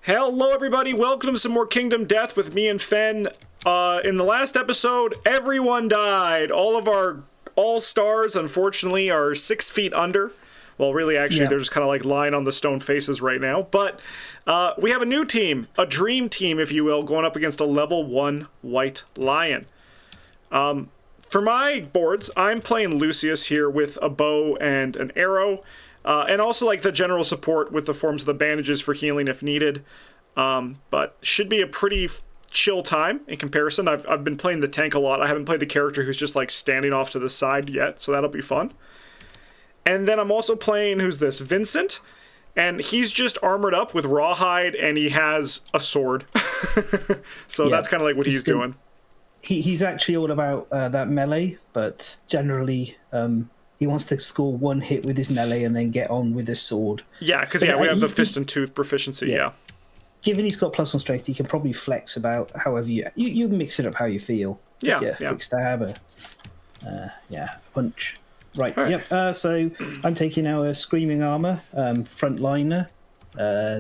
Hello everybody, welcome to some more Kingdom Death with me and Fen. In the last episode, everyone died. All of our all-stars, unfortunately, are 6 feet under. Well, really, actually, they're just kind of like lying on the stone faces right now. But we have a new team, a dream team, if you will, going up against a level 1 White Lion. For my boards, I'm playing Lucius here with a bow and an arrow. And also like the general support with the forms of the bandages for healing if needed. But should be a pretty chill time in comparison. I've been playing the tank a lot. I haven't played the character who's just like standing off to the side yet, so that'll be fun. And then I'm also playing, who's this? Vincent. And he's just armored up with rawhide and he has a sword. So that's kind of like what he's doing. He's actually all about that melee, but generally... he wants to score one hit with his melee and then get on with his sword. Yeah, because we have the fist and tooth proficiency, yeah. Given he's got +1 strength, he can probably flex about however you mix it up how you feel. Yeah, a quick stab, a punch. Right. So I'm taking our Screaming Armor, Frontliner.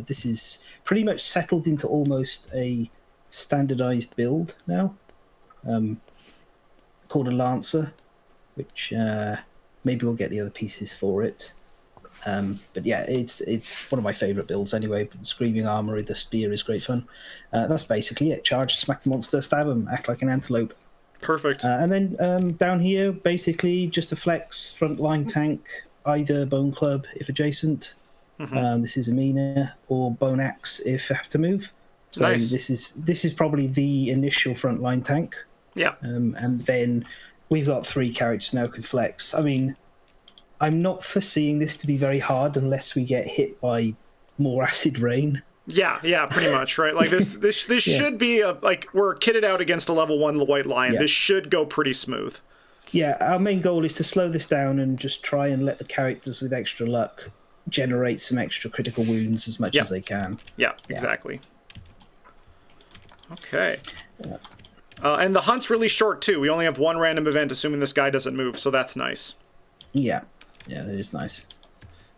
This is pretty much settled into almost a standardized build now, called a Lancer, which... maybe we'll get the other pieces for it. But yeah, it's one of my favourite builds anyway. Screaming Armory, the spear is great fun. That's basically it. Charge, smack the monster, stab him, act like an antelope. Perfect. And then down here, basically just a flex, frontline tank, either Bone Club if adjacent. Mm-hmm. This is Amina, or Bone Axe if I have to move. So nice. This is probably the initial frontline tank. Yeah. And then... we've got 3 characters now who can flex. I mean, I'm not foreseeing this to be very hard unless we get hit by more acid rain. Yeah, pretty much, right? Like this should be like we're kitted out against a level 1 White Lion. Yeah. This should go pretty smooth. Yeah, our main goal is to slow this down and just try and let the characters with extra luck generate some extra critical wounds as much as they can. Yeah, exactly. Okay. Yeah. And the hunt's really short, too. We only have 1 random event, assuming this guy doesn't move, so that's nice. Yeah, that is nice.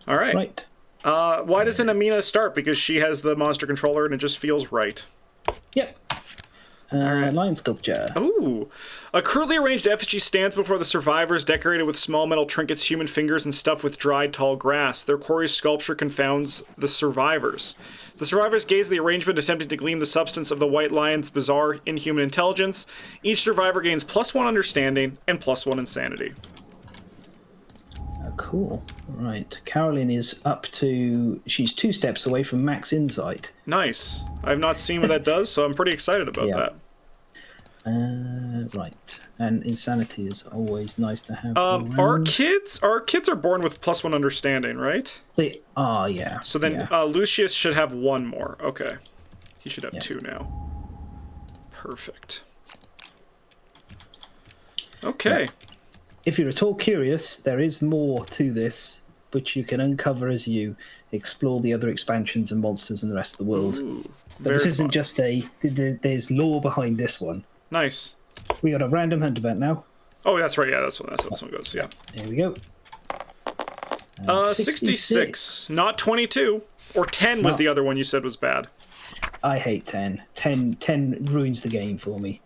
All right. Why doesn't Amina start? Because she has the monster controller, and it just feels right. Yep. Lion sculpture. Ooh. A crudely arranged effigy stands before the survivors, decorated with small metal trinkets, human fingers, and stuffed with dried tall grass. Their quarry's sculpture confounds the survivors. The survivors gaze at the arrangement, attempting to glean the substance of the White Lion's bizarre, inhuman intelligence. Each survivor gains +1 understanding and +1 insanity. Oh, cool. Right. Carolyn is she's 2 steps away from max insight. Nice. I've not seen what that does, so I'm pretty excited about that. Right. And insanity is always nice to have. Our kids are born with +1 understanding, right? They are, yeah. So then Lucius should have 1 more. Okay. He should have 2 now. Perfect. Okay. Yeah. If you're at all curious, there is more to this, which you can uncover as you explore the other expansions and monsters in the rest of the world. Ooh, but this isn't just there's lore behind this one. Nice. We got a random hunt event now. Oh, that's right. Yeah, that's how this one goes. Yeah. Here we go. 66, not 22. Or 10 was the other one you said was bad. I hate 10. 10 ruins the game for me.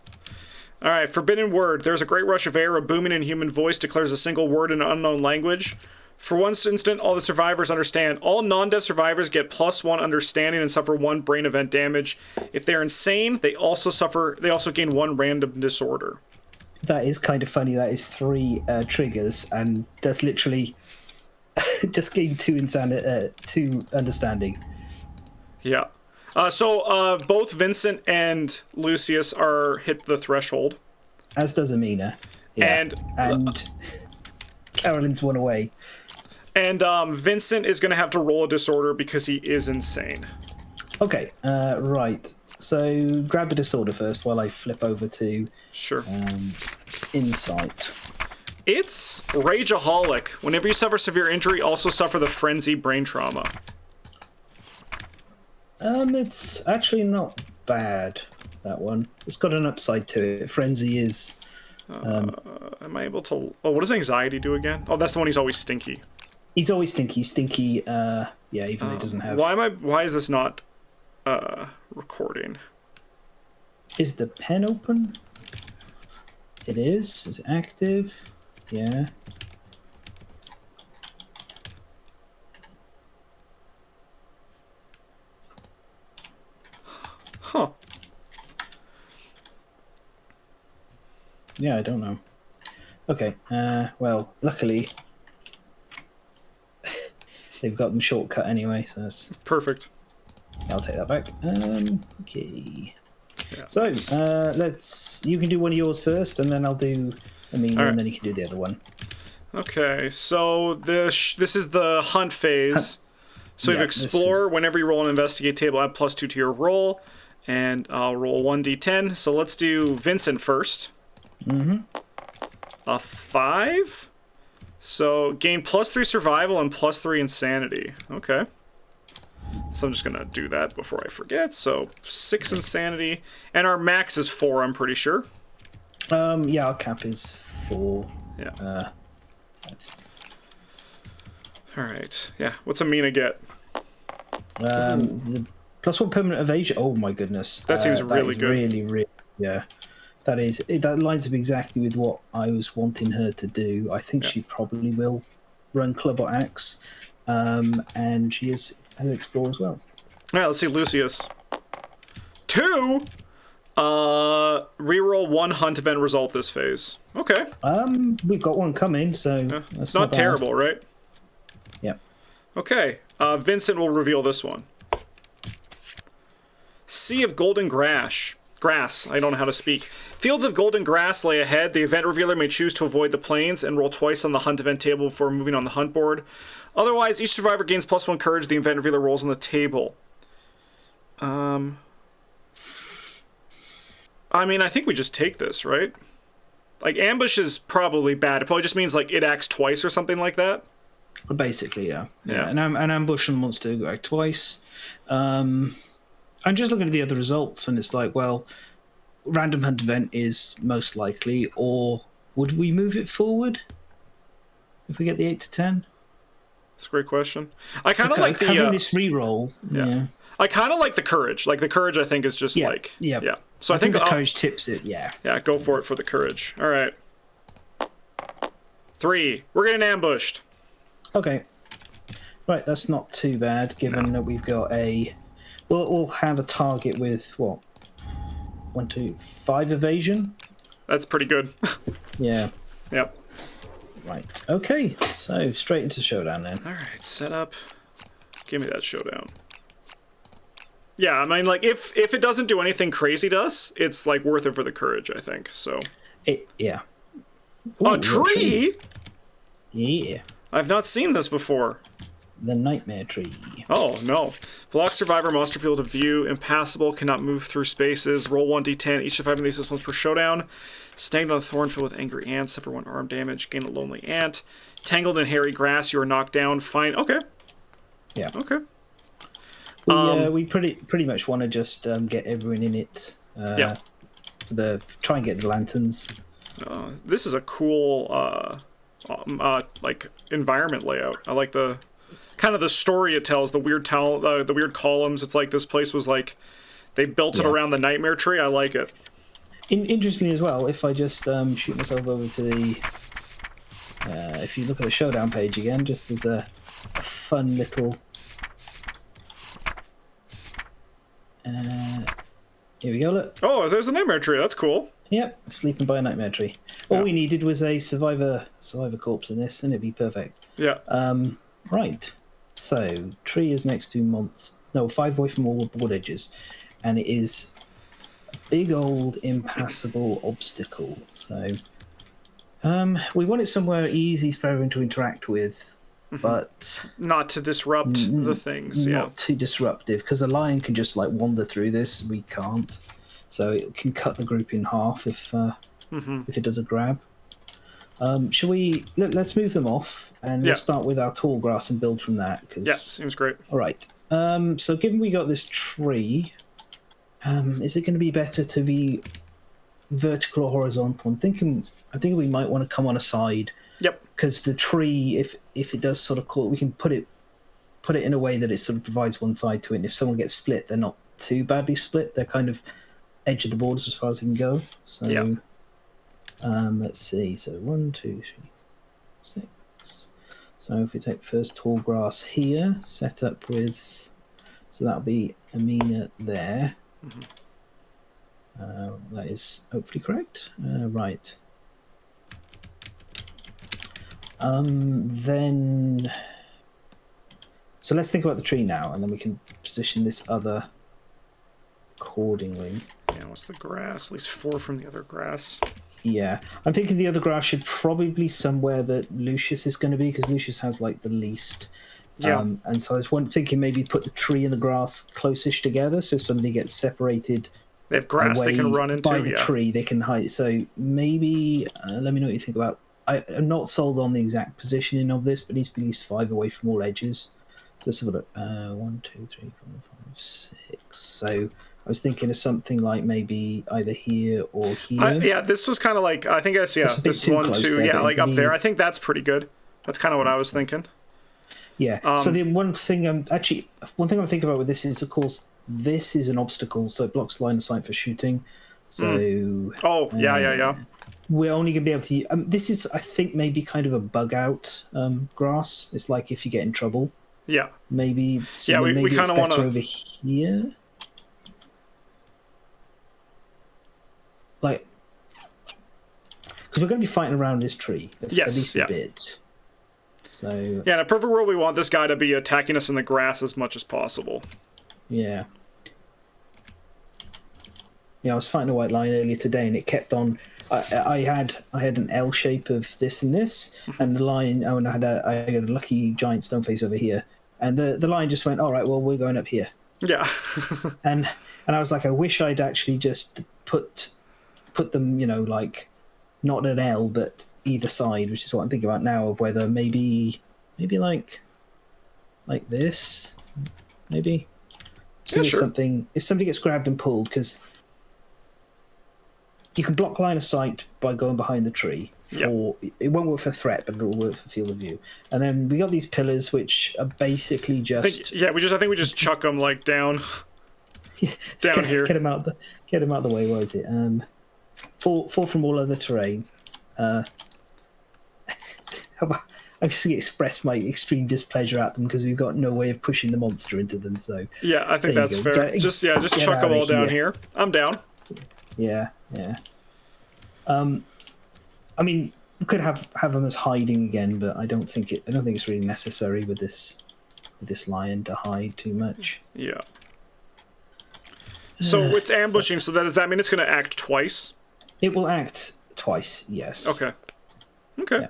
All right, forbidden word. There's a great rush of air. A booming inhuman voice declares a single word in an unknown language. For one instant, all the survivors understand. All non-deaf survivors get +1 understanding and suffer 1 brain event damage. If they're insane, they also gain 1 random disorder. That is kind of funny. That is 3 triggers, and that's literally just gain 2 understanding. Yeah. So both Vincent and Lucius are hit the threshold. As does Amina. Yeah. And Carolyn's 1 away. And Vincent is going to have to roll a disorder because he is insane. Okay, right. So grab the disorder first while I flip over to Insight. It's Rageaholic. Whenever you suffer severe injury, also suffer the Frenzy brain trauma. It's actually not bad, that one. It's got an upside to it. Frenzy is... am I able to... Oh, what does anxiety do again? Oh, that's the one he's always stinky. He's always stinky. Yeah, even though he doesn't have... Why is this not recording. Is the pen open? It is. Is it active? Yeah. Huh. Yeah, I don't know. Okay. Well, luckily they've got them shortcut anyway, so that's Perfect. I'll take that back. Okay. Yeah, So nice. let's. You can do one of yours first, and then I'll do Amelia, All right. and then you can do the other one. Okay, so this is the hunt phase. So you Yeah, have explore. Whenever you roll an investigate table, add +2 to your roll, and I'll roll 1d10. So let's do Vincent first. Mm-hmm. A 5. So gain +3 survival and +3 insanity. Okay. So I'm just gonna do that before I forget. So 6 insanity, and our max is 4. I'm pretty sure. Yeah, our cap is 4. Yeah. All right. Yeah. What's Amina get? The +1 permanent evasion. Oh my goodness, That seems really good. Really, yeah. That lines up exactly with what I was wanting her to do. I think she probably will run club or axe, and she has explore as well. All right. Let's see, Lucius. 2. Reroll 1 hunt event result this phase. Okay. We've got one coming, so It's not terrible, right? Yep. Okay. Vincent will reveal this one. Sea of golden grass. I don't know how to speak. Fields of golden grass lay ahead. The event revealer may choose to avoid the plains and roll twice on the hunt event table before moving on the hunt board. Otherwise, each survivor gains +1 courage. The event revealer rolls on the table. I mean, I think we just take this, right? Like, ambush is probably bad. It probably just means, like, it acts twice or something like that. Basically, yeah. Yeah. An ambush and monster go act twice. I'm just looking at the other results, and it's like, well, random hunt event is most likely, or would we move it forward if we get the 8 to 10? That's a great question. I kind of like the having this reroll. Yeah. I kind of like the courage. Like the courage, I think is just like yeah. So I think the courage tips it. Yeah. Yeah, go for it for the courage. All right. 3. We're getting ambushed. Okay. Right, that's not too bad, given that we've got a. We'll have a target with what? 1, 2, 5 evasion. That's pretty good. Yeah. Yep. Right. Okay. So straight into showdown then. All right. Set up. Give me that showdown. Yeah, I mean, like if it doesn't do anything crazy to us, it's like worth it for the courage, I think. So. Yeah. Ooh, a tree? Yeah. I've not seen this before. The nightmare tree. Oh, no. Block survivor, monster field of view, impassable, cannot move through spaces, roll 1d10, each surviving leaves once per showdown. Snagged on a thorn filled with angry ants, suffer 1 arm damage, gain a lonely ant. Tangled in hairy grass, you are knocked down, fine. Okay. Yeah. Okay. We pretty much want to just get everyone in it. Yeah. Try and get the lanterns. This is a cool like environment layout. I like the kind of the story it tells, the weird columns. It's like this place was like they built it around the nightmare tree. I like it. Interestingly as well, if I just shoot myself over to the if you look at the showdown page again, just as a fun little here we go, look. Oh, there's a nightmare tree. That's cool. Yep, sleeping by a nightmare tree. All we needed was a survivor corpse in this, and it'd be perfect. Yeah. Right. So tree is next to 5 away from all board edges, and it is a big old impassable obstacle. So we want it somewhere easy for everyone to interact with, but not to disrupt the things. Not too disruptive, because a lion can just like wander through this. We can't. So it can cut the group in half if it does a grab. Shall we? Let's move them off, and we'll start with our tall grass and build from that. Seems great. All right. So given we got this tree, is it going to be better to be vertical or horizontal? I think we might want to come on a side. Yep. Because the tree, if it does sort of we can put it in a way that it sort of provides one side to it. And if someone gets split, they're not too badly split. They're kind of edge of the borders as far as they can go. So, let's see. So 1, 2, 3, 6. So if we take first tall grass here, set up with, so that'll be Amina there. That is hopefully correct. Right. Then, so let's think about the tree now, and then we can position this other accordingly. Yeah, what's the grass? At least 4 from the other grass. Yeah, I'm thinking the other grass should probably be somewhere that Lucius is going to be, because Lucius has like the least. Yeah. And so I was thinking maybe put the tree and the grass closest together, so if somebody gets separated. They have grass they can run into. By the tree, they can hide. So maybe, let me know what you think about. I'm not sold on the exact positioning of this, but it needs to be at least 5 away from all edges. So let's have a look. 1, 2, 3, 4, 5, 6. So I was thinking of something like maybe either here or here. Yeah, this was kind of like, I think that's, this 1, 2, there, yeah, like up there. I think that's pretty good. That's kind of what I was thinking. Yeah. So the one thing I'm thinking about with this is, of course, this is an obstacle, so it blocks line of sight for shooting. So yeah. We're only going to be able to. This is, I think, maybe kind of a bug out grass. It's like if you get in trouble. Yeah. Maybe. So yeah, maybe we kind of want to over here. Like, because we're going to be fighting around this tree. At least a bit. So. Yeah, in a perfect world, we want this guy to be attacking us in the grass as much as possible. Yeah. Yeah, I was fighting a white line earlier today, and it kept on. I had an L shape of this and this, and the line. Oh, and I had a lucky giant stone face over here, and the line just went. All right, well, we're going up here. Yeah. and I was like, I wish I'd actually just put them, like not an L, but either side, which is what I'm thinking about now, of whether maybe like this, maybe. Yeah, sure. Something if somebody gets grabbed and pulled, because you can block line of sight by going behind the tree. It won't work for threat, but it'll work for field of view. And then we got these pillars, which are basically just. I think we just chuck them like down. Down here. Get them out the way. What is it? Fall from all other terrain. I just express my extreme displeasure at them because we've got no way of pushing the monster into them. So yeah, I think that's fair. Just chuck them all down here. I'm down. Yeah. I mean, we could have them as hiding again, but I don't think it's really necessary with this lion to hide too much. Yeah. So it's ambushing. So does that mean it's going to act twice? It will act twice. Yes. Okay. Yeah.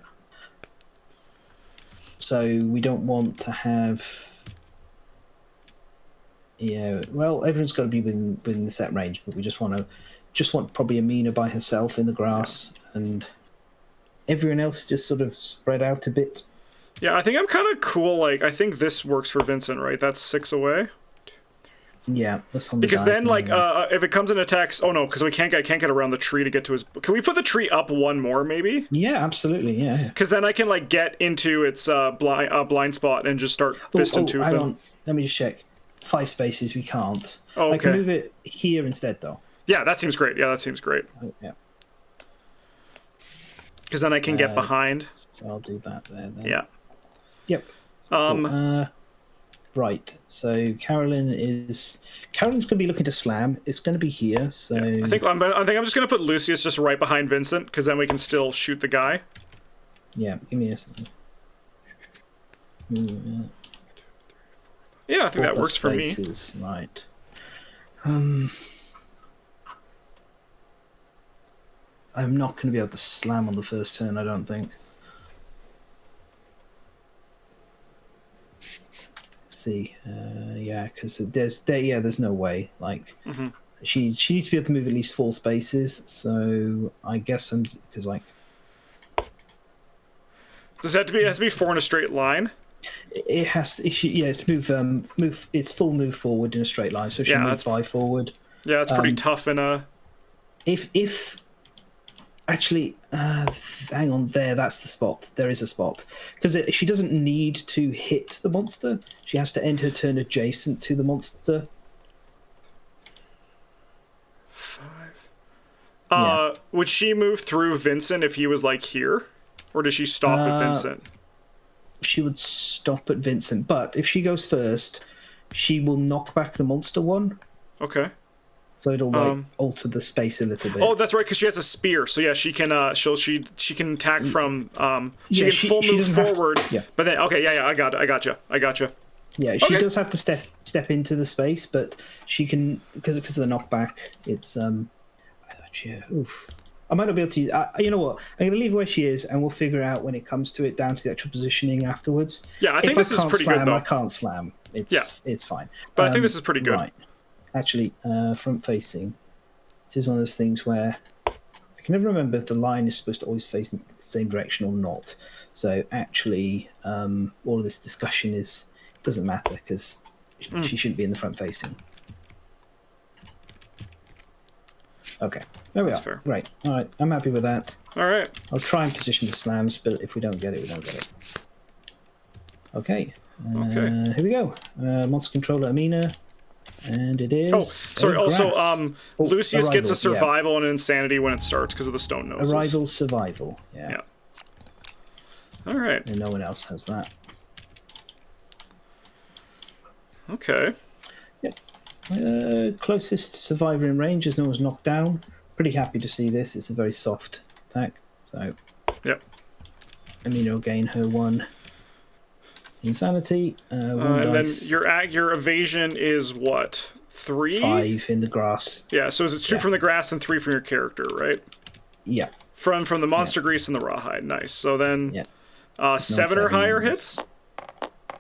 So we don't want to have. Yeah. Well, everyone's got to be within the set range, but we just want probably Amina by herself in the grass, and everyone else just sort of spread out a bit. Yeah, I think I'm kind of cool. Like, I think this works for Vincent, right? That's 6 away. Yeah, that's on because then, like, if it comes and attacks, oh no, because I can't get around the tree to get to his. Can we put the tree up 1 more, maybe? Yeah, absolutely. Yeah. Because then I can like get into its blind spot and just start fisting to hang them. On. Let me just check. 5 spaces, we can't. Oh, okay. I can move it here instead, though. Yeah, that seems great. Oh, yeah. Because then I can get behind. So I'll do that there. Then. Yeah. Yep. Cool. Right. So Carolyn's going to be looking to slam. It's going to be here. So yeah. I think I'm just going to put Lucius just right behind Vincent, because then we can still shoot the guy. Yeah. Give me a second. Yeah, I think that works for me. Right. I'm not going to be able to slam on the first turn, I don't think. Let's see. Yeah, because there's no way. Like, she needs to be able to move at least 4 spaces. So I guess because like. Does it have to be 4 in a straight line? It has. It's move. It's full move forward in a straight line. So she moves 5 forward. Yeah, it's pretty tough in a. If actually, hang on there. That's the spot. There is a spot because she doesn't need to hit the monster. She has to end her turn adjacent to the monster. Would she move through Vincent if he was like here, or does she stop at Vincent? She would stop at Vincent, but if she goes first, she will knock back the monster one. Okay. So it'll like alter the space a little bit. Oh, that's right, because she has a spear. So yeah, she can she can attack from she can full move forward. But then I got you. Yeah, she does have to step into the space, but she can because of the knockback. It's I might not be able to. You know what? I'm going to leave where she is, and we'll figure out when it comes to it down to the actual positioning afterwards. Yeah, I think this is pretty good though. I can't slam. It's fine. But I think this is pretty good. Right. Actually, front facing. This is one of those things where I can never remember if the line is supposed to always face in the same direction or not. So actually, all of this discussion doesn't matter because she shouldn't be in the front facing. Okay, there we are. Fair. Right, all right, I'm happy with that. All right. I'll try and position the slams, but if we don't get it, we don't get it. Okay. Here we go. Monster controller Amina, and it is. Oh, sorry. Also, Lucius arrival, gets a survival and an insanity when it starts because of the stone noses. Arrival, survival. Yeah. All right. And no one else has that. Okay. Closest survivor in range as no one's knocked down. Pretty happy to see this. It's a very soft attack. So, yep. Amina will gain her 1 insanity. And then your evasion is what? 3? 5 in the grass. Yeah. So is it 2 from the grass and 3 from your character, right? Yeah. From the monster grease and the rawhide. Nice. So then, 7 or higher hits.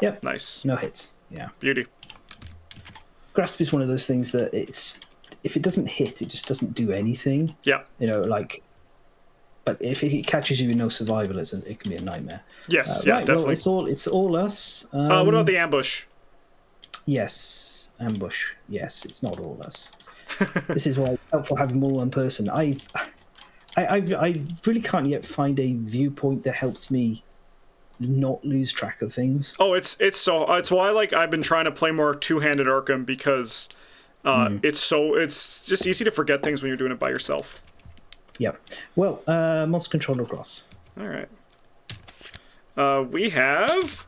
Yep. Nice. No hits. Yeah. Beauty. Grasp is one of those things that if it doesn't hit, it just doesn't do anything. Yeah. You know, like, but if it catches you with no survival, it can be a nightmare. Yes, right, definitely. Well, it's all us. What about the ambush? Yes, ambush. Yes, it's not all us. This is why it's helpful having more than one person. I really can't yet find a viewpoint that helps me not lose track of things. Oh, it's why I've been trying to play more two-handed Arkham because it's just easy to forget things when you're doing it by yourself. Yeah. Well, monster controller cross. All right. We have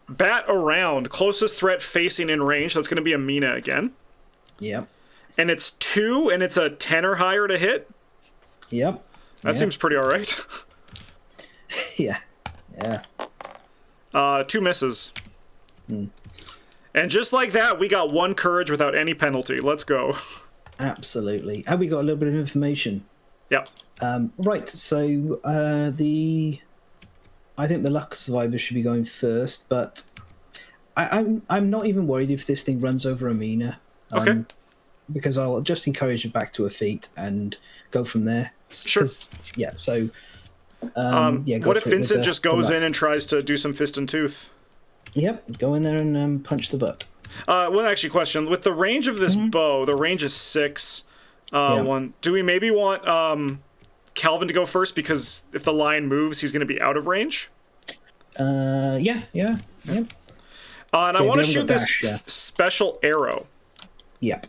bat around, closest threat facing in range. That's going to be Amina again. Yep. And it's 2, and it's a 10 or higher to hit. Yep. That seems pretty all right. Yeah. Yeah. 2 misses. And just like that, we got 1 courage without any penalty. Let's go. Absolutely. And we got a little bit of information. Yep. Right. So I think the luck survivor should be going first, but I'm not even worried if this thing runs over Amina. Okay. Because I'll just encourage her back to her feet and go from there. Sure. Yeah. So. What if Vincent just goes in and tries to do some fist and tooth? Yep, go in there and punch the butt. One actually question. With the range of this bow, the range is 6. Do we maybe want Calvin to go first because if the lion moves, he's going to be out of range? Yeah. And I want to shoot this special arrow. Yep.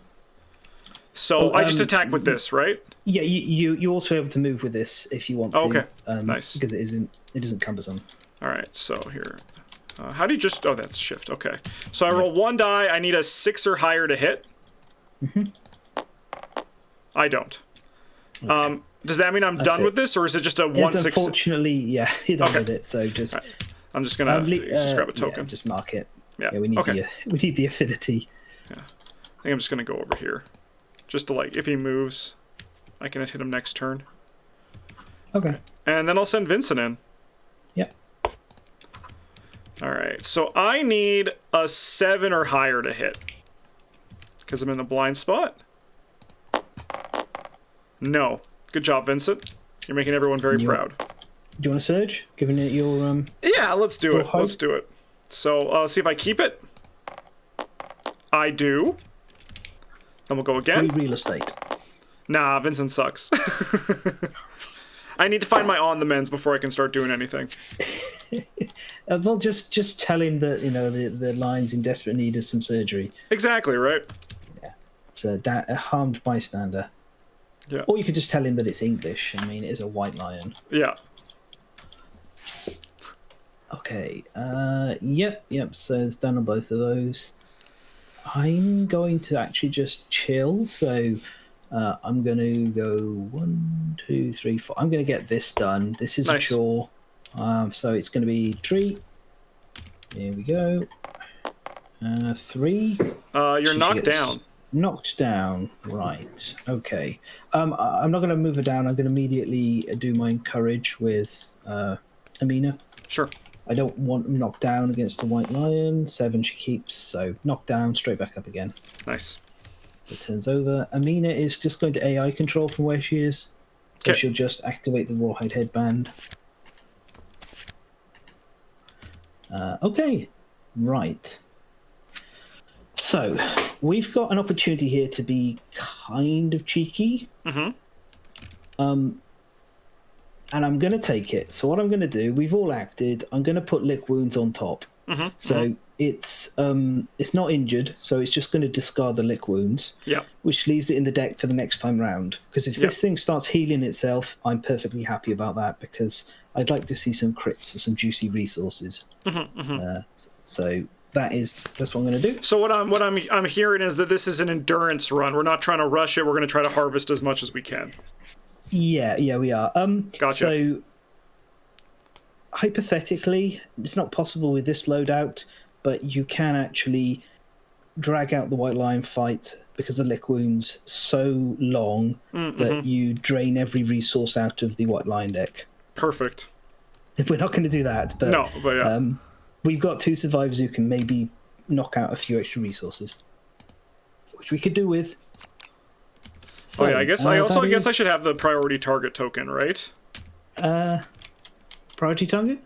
So I just attack with this, right? Yeah, you also able to move with this if you want to. Okay, nice. Because it isn't cumbersome. All right, so here, how do you just? Oh, that's shift. Okay, so I roll 1 die. I need a 6 or higher to hit. I don't. Okay. Does that mean I'm done with this, or is it just a 1/6? Unfortunately, yeah, you're done with it. So just. Right. I'm just gonna just grab a token. Yeah, just mark it. Yeah. We need the affinity. Yeah. I think I'm just gonna go over here, just to if he moves. I can hit him next turn. Okay. And then I'll send Vincent in. Yep. All right. So I need a 7 or higher to hit. Because I'm in the blind spot. No. Good job, Vincent. You're making everyone very proud. Do you want to surge? Giving it your... Yeah, let's do it. Let's do it. So let's see if I keep it. I do. Then we'll go again. Free real estate. Nah, Vincent sucks. I need to find my on the mends before I can start doing anything. Well, just tell him that the line's in desperate need of some surgery. Exactly right. Yeah, it's a harmed bystander. Yeah. Or you could just tell him that it's English. I mean, it is a white lion. Yeah. Okay. Yep. So it's done on both of those. I'm going to actually just chill. So I'm going to go 1, 2, 3, 4. I'm going to get this done. This is a chore. So it's going to be treat. Here we go. 3. You're knocked down. Knocked down. Right. Okay. I'm not going to move her down. I'm going to immediately do my encourage with Amina. Sure. I don't want them knocked down against the white lion. 7 she keeps, so knocked down, straight back up again. Nice. It turns over. Amina is just going to AI control from where she is. So she'll just activate the rawhide headband. Okay. Right. So, we've got an opportunity here to be kind of cheeky. Mm-hmm. And I'm going to take it. So what I'm going to do, we've all acted, I'm going to put lick wounds on top. Mm-hmm. So it's not injured, so it's just going to discard the lick wounds, which leaves it in the deck for the next time round. Because if this thing starts healing itself, I'm perfectly happy about that, because I'd like to see some crits for some juicy resources. So that's what I'm going to do. So what I'm hearing is that this is an endurance run. We're not trying to rush it. We're going to try to harvest as much as we can. Yeah, we are. Gotcha. So, hypothetically, it's not possible with this loadout, but you can actually drag out the white lion fight because the lick wound's so long that you drain every resource out of the white lion deck. Perfect. We're not going to do that, but, we've got 2 survivors who can maybe knock out a few extra resosurces, which we could do with. So, I guess I should have the priority target token, right? Priority target?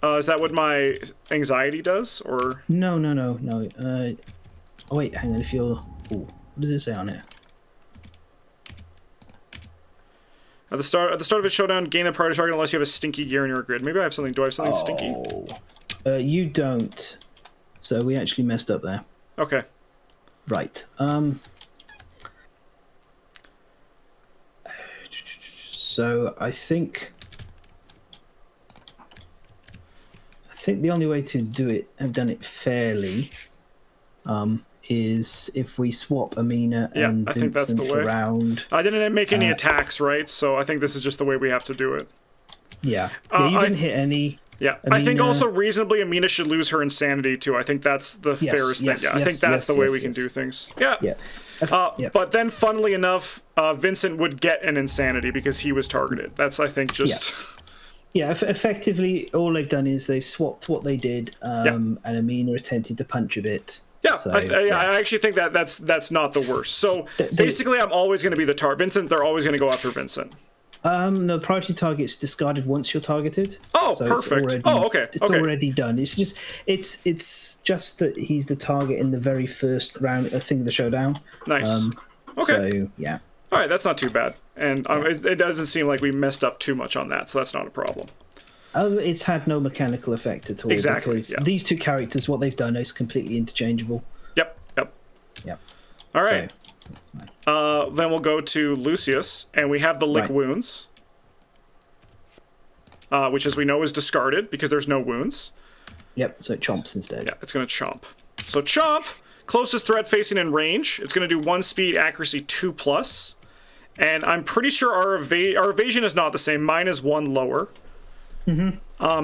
Is that what my anxiety does, or no? Oh wait, hang on. If you're, what does it say on it? At the start of a showdown, gain a priority target unless you have a stinky gear in your grid. Maybe I have something. Do I have something stinky? You don't. So we actually messed up there. Okay. Right. So I think the only way to have done it fairly, is if we swap Amina and I think Vincent that's the way. around. I didn't make any attacks, right? So I think this is just the way we have to do it. Yeah. You didn't hit any. Yeah, Amina, I think also reasonably Amina should lose her insanity too. I think that's the fairest thing. Yeah, I think that's the way we can do things. Yeah. But then, funnily enough, Vincent would get an insanity because he was targeted. That's, I think, just... Yeah, effectively, all they've done is they've swapped what they did, and Amina attempted to punch a bit. Yeah, so, I actually think that's not the worst. So, basically, I'm always going to be the target. Vincent, they're always going to go after Vincent. The priority target's discarded once you're targeted. Oh, so perfect. It's already done. It's just that he's the target in the very first round thing of the showdown. Nice. So yeah. All right, that's not too bad, and it doesn't seem like we messed up too much on that, so that's not a problem. It's had no mechanical effect at all. Exactly. Because these 2 characters, what they've done is completely interchangeable. Yep. All right. Then we'll go to Lucius, and we have the lick wounds, which, as we know, is discarded because there's no wounds. Yep, so it chomps instead. Yeah, it's going to chomp. So chomp, closest threat facing in range. It's going to do 1 speed, accuracy 2+. And I'm pretty sure our evasion is not the same. Mine is 1 lower.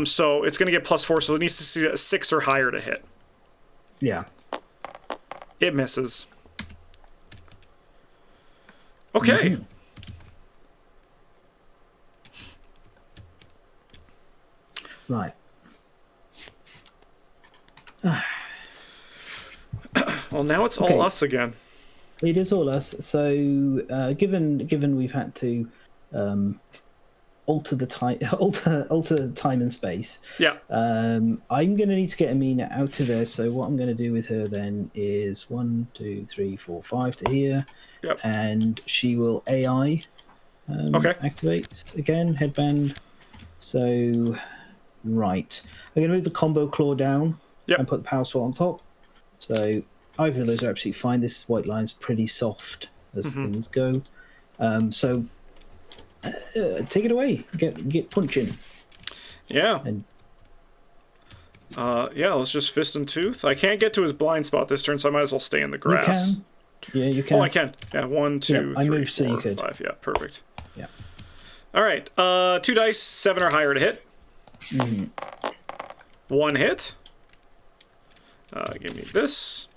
So it's going to get +4, so it needs to see a 6 or higher to hit. Yeah. It misses. Okay. Right. Well, now it's all us again. It is all us. So, given we've had to alter time and space. Yeah. I'm going to need to get Amina out of there. So what I'm going to do with her then is 1, 2, 3, 4, 5 to here. Yep. And she will AI activate again, headband. So, right. I'm going to move the combo claw down and put the power sword on top. So either of those are absolutely fine. This white line's pretty soft as things go. So take it away. Get punching. Yeah. And yeah, let's just fist and tooth. I can't get to his blind spot this turn, so I might as well stay in the grass. you can. Yeah, you can. Oh, I can. Yeah, 1, 2, I 3, moved so you 4, could. 5. Yeah, perfect. Yeah. All right. 2 dice, 7 or higher to hit. 1 hit. Give me this.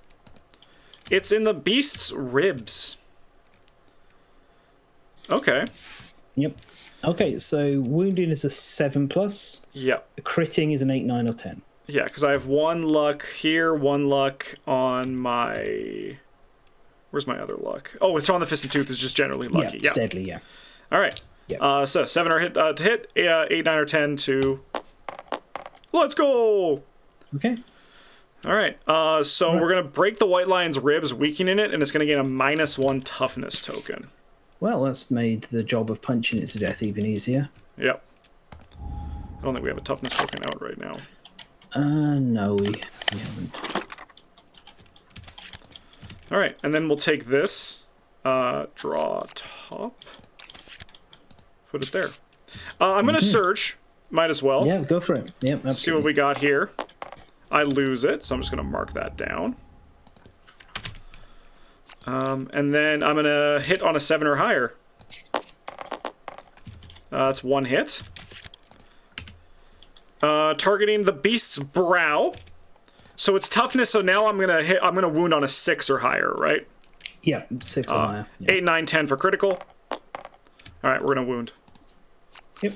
It's in the beast's ribs. Okay. Yep. Okay, so wounding is a 7+. Yep. Critting is an 8, 9, or 10. Yeah, because I have 1 luck here, 1 luck on my... Where's my other luck? Oh, it's on the fist and tooth. It's just generally lucky. Yeah, it's deadly, yeah. All right. Yeah. So 7 or hit to hit, 8, 9, or 10 to... Let's go! Okay. All right. So we're going to break the white lion's ribs, weakening it, and it's going to gain a -1 toughness token. Well, that's made the job of punching it to death even easier. Yep. I don't think we have a toughness token out right now. No, we haven't. All right, and then we'll take this, draw top, put it there. I'm going to surge, might as well. Yeah, go for it. Yep, absolutely. See what we got here. I lose it, so I'm just going to mark that down. And then I'm going to hit on a 7 or higher. That's 1 hit. Targeting the beast's brow. So it's toughness, so now I'm gonna wound on a 6 or higher, right? Yeah, 6 or higher. Yeah. 8, 9, 10 for critical. Alright, we're gonna wound. Yep.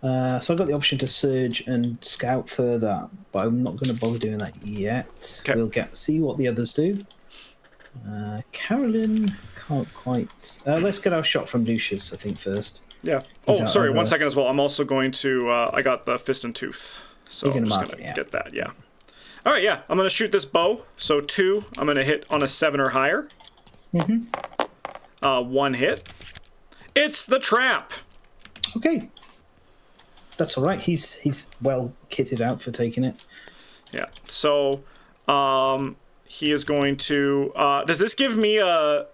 So I've got the option to surge and scout further, but I'm not going to bother doing that yet. Okay. We'll see what the others do. Carolyn can't quite... let's get our shot from Lucius, I think, first. Yeah. Oh, sorry, 1 second as well. I'm also going to... I got the fist and tooth. So I'm just going to get that, yeah. Alright, yeah. I'm going to shoot this bow. So 2, I'm going to hit on a 7 or higher. 1 hit. It's the trap! Okay. That's all right. He's well kitted out for taking it. Yeah. So, he is going to... does this give me an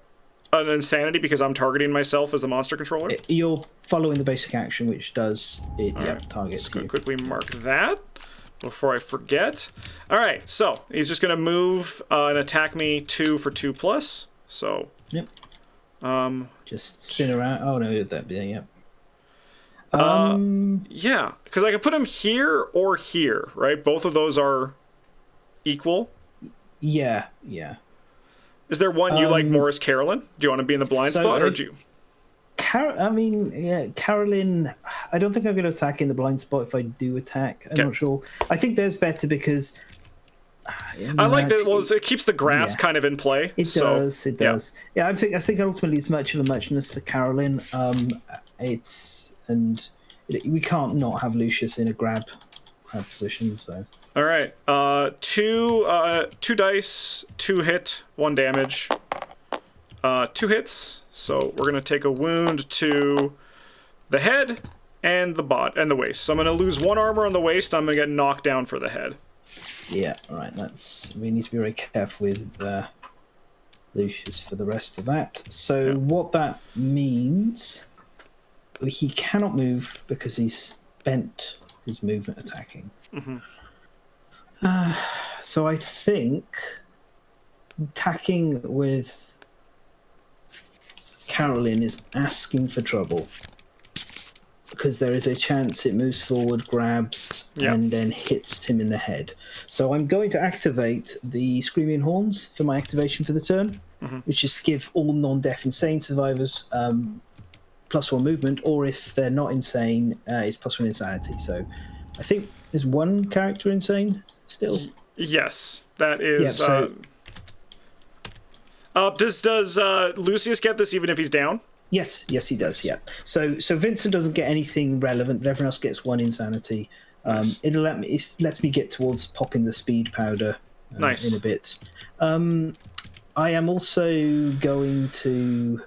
insanity because I'm targeting myself as the monster controller? You're following the basic action, which does targets Just going to quickly mark that before I forget. All right. So, he's just going to move and attack me 2 for 2+. So... Yep. Just spin around. Oh, no, that... Yeah. Yeah, because I could put him here or here, right? Both of those are equal. Yeah. Is there one you like more as Carolyn? Do you want to be in the blind spot, or do you? Carolyn, I don't think I'm going to attack in the blind spot if I do attack. I'm not sure. I think there's better because... I like that. Well, it keeps the grass kind of in play. It does. Yeah, I think ultimately it's much of a muchness for Carolyn. We can't not have Lucius in a grab position. So all right, 2 dice, 2 hit, 1 damage, 2 hits. So we're gonna take a wound to the head and the waist. So I'm gonna lose 1 armor on the waist. I'm gonna get knocked down for the head. Yeah, all right. We need to be very careful with Lucius for the rest of that. So what that means, he cannot move because he's spent his movement attacking. So I think attacking with Carolyn is asking for trouble. Because there is a chance it moves forward, grabs, and then hits him in the head. So I'm going to activate the Screaming Horns for my activation for the turn, which is to give all non-deaf insane survivors +1 movement, or if they're not insane, it's +1 insanity. So I think there's 1 character insane still. Yes, that is... Yeah, does Lucius get this even if he's down? Yes, he does. Yeah. So Vincent doesn't get anything relevant, but everyone else gets 1 insanity. Nice. It lets me get towards popping the speed powder in a bit. I am also going to.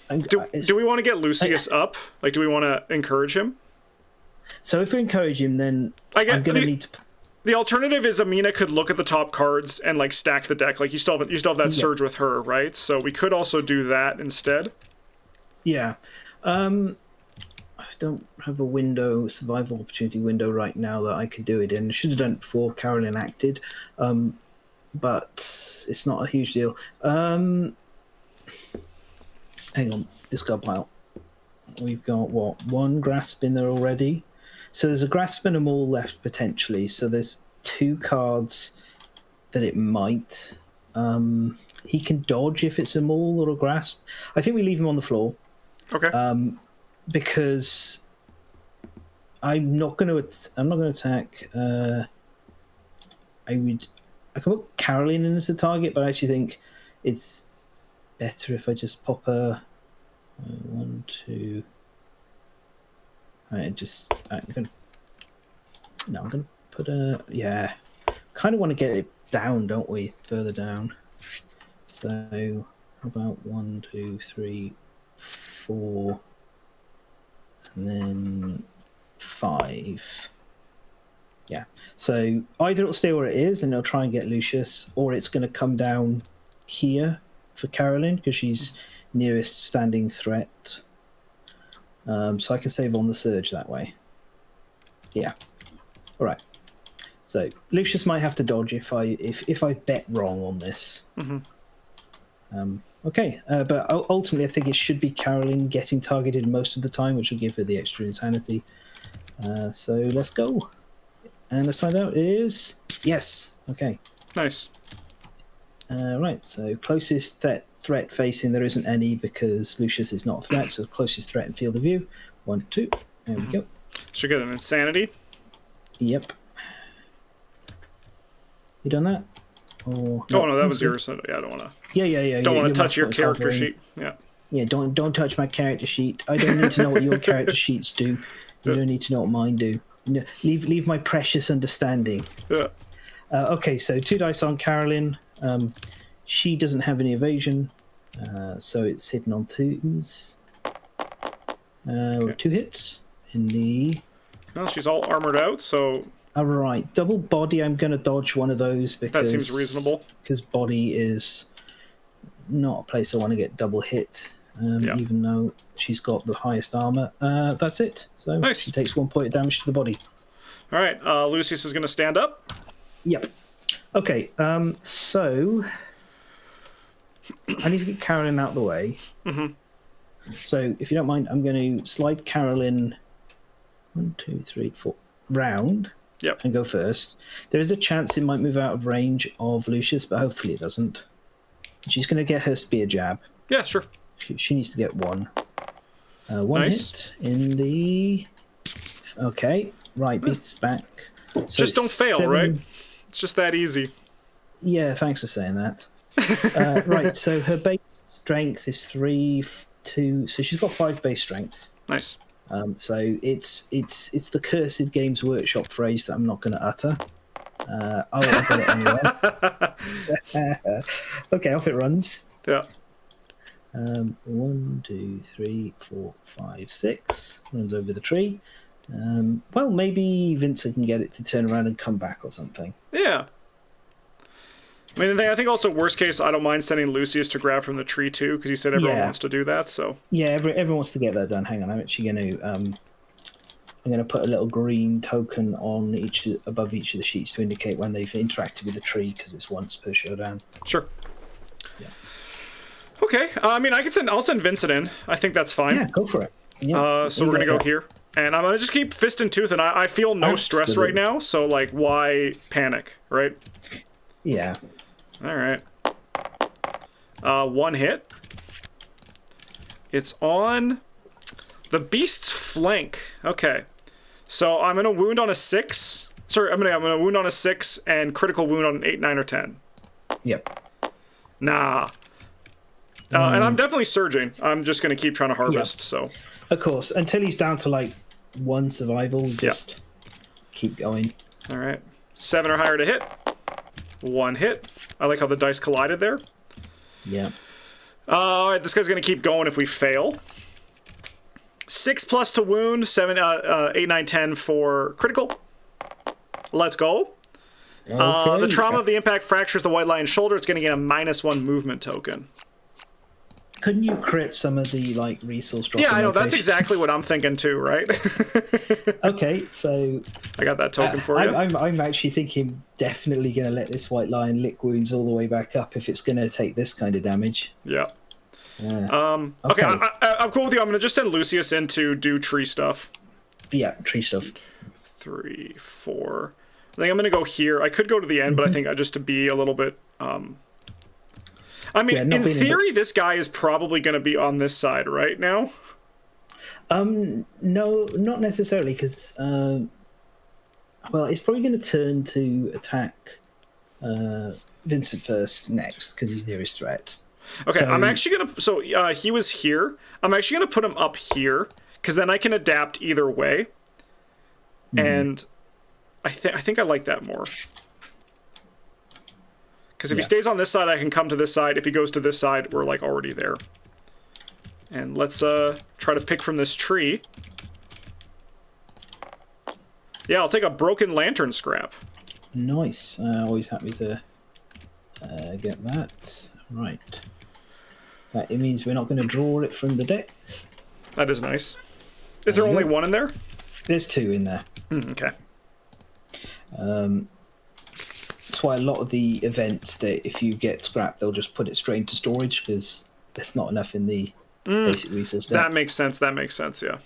Do we want to get Lucius up? Like, do we want to encourage him? So if we encourage him, then I'm going to need to. The alternative is Amina could look at the top cards and like stack the deck. Like you still have that surge with her, right? So we could also do that instead. Yeah. I don't have a survival opportunity window right now that I could do it in. I should have done it before Carolyn acted, but it's not a huge deal. Hang on, discard pile. We've got, what, one grasp in there already? So there's a grasp and a maul left potentially. So there's 2 cards that it might. He can dodge if it's a maul or a grasp. I think we leave him on the floor. Okay. Because I'm not going to attack. I can put Carolyn in as a target, but I actually think it's better if I just pop a 1, 2. I'm gonna put a Kind of want to get it down, don't we? Further down. So how about 1, 2, 3, 4, and then 5. Yeah. So either it'll stay where it is and they'll try and get Lucius, or it's going to come down here for Carolyn because she's nearest standing threat. So I can save on the surge that way. Yeah. All right. So Lucius might have to dodge if I bet wrong on this. Okay, but ultimately I think it should be Carolyn getting targeted most of the time, which will give her the extra insanity. So let's go. And let's find out it is... Yes. Okay. Nice. Right, so closest threat facing, there isn't any because Lucius is not a threat, so closest threat in field of view. 1, 2. There we go. Should get an insanity. Yep. You done that? Or, no, that was yours. So, yeah, I don't want to... Yeah. Don't want to touch your character sheet. Yeah. Yeah, don't touch my character sheet. I don't need to know what your character sheets do. You don't need to know what mine do. No, leave my precious understanding. Yeah. Okay, so 2 dice on Carolyn. She doesn't have any evasion, so it's hitting on 2s. 2 hits in the... Well, she's all armored out, so... All right, double body. I'm going to dodge one of those because... That seems reasonable. Because body is not a place I want to get double hit, even though she's got the highest armor. That's it. So nice. She takes 1 point of damage to the body. All right, Lucius is going to stand up. Yep. Okay, so I need to get Carolyn out of the way. So if you don't mind, I'm going to slide Carolyn 1, 2, 3, 4 round. Yep. And go first. There is a chance it might move out of range of Lucius, but hopefully it doesn't. She's going to get her spear jab. Yeah, sure. She needs to get 1. 1 nice. hit in the... Okay, right, beast's back. So just don't fail, 7... right? It's just that easy. Yeah, thanks for saying that. Right, so her base strength is 3, 2... So she's got 5 base strength. Nice. So it's the Cursed Games Workshop phrase that I'm not going to utter. I got it anyway. Okay, off it runs. Yeah. 1, 2, 3, 4, 5, 6. Runs over the tree. Well, maybe Vincent can get it to turn around and come back or something. Yeah. I mean, I think also worst case, I don't mind sending Lucius to grab from the tree too, because he said everyone wants to do that. So yeah, everyone wants to get that done. Hang on, I'm actually going to I'm going to put a little green token on above each of the sheets to indicate when they've interacted with the tree, because it's once per showdown. Sure. Yeah. Okay. I mean, I'll send Vincent in. I think that's fine. Yeah, go for it. Yeah. So we're gonna go here, and I'm gonna just keep fist and tooth, and I feel no stress right now. So like, why panic, right? Yeah. All right. 1 hit. It's on the beast's flank. Okay. So I'm gonna wound on a 6. Sorry, I'm gonna wound on a 6 and critical wound on an 8, 9, or 10. Yep. Nah. And I'm definitely surging. I'm just gonna keep trying to harvest. So. Of course, until he's down to like 1 survival, just keep going. All right. 7 or higher to hit. 1 hit. I like how the dice collided there. Yeah. All right, this guy's gonna keep going if we fail. 6 plus to wound, 7, 8, 9, 10 for critical. Let's go. The trauma of the impact fractures the white lion's shoulder. It's going to get a -1 movement token. Couldn't you crit some of the like resource drop? Yeah, I know. That's exactly what I'm thinking too, right? Okay, so I got that token for you. I'm actually thinking definitely going to let this white lion lick wounds all the way back up if it's going to take this kind of damage. Yeah. Okay, I'm cool with you. I'm going to just send Lucius in to do tree stuff. Yeah, tree stuff. 3, 4. I think I'm going to go here. I could go to the end, but I think just to be a little bit... I mean, in theory, this guy is probably going to be on this side right now. No, not necessarily, because... well, it's probably going to turn to attack Vincent first next, because he's nearest threat. Okay, so, I'm actually going to... So, he was here. I'm actually going to put him up here, because then I can adapt either way. And I think I like that more. Because if he stays on this side, I can come to this side. If he goes to this side, we're, like, already there. And let's try to pick from this tree. Yeah, I'll take a broken lantern scrap. Nice. Always happy to get that. Right. That it means we're not going to draw it from the deck. That is nice. Is there only one in there? There's 2 in there. Okay. That's why a lot of the events that if you get scrap, they'll just put it straight into storage because there's not enough in the basic resource deck. That makes sense. That makes sense. Yeah.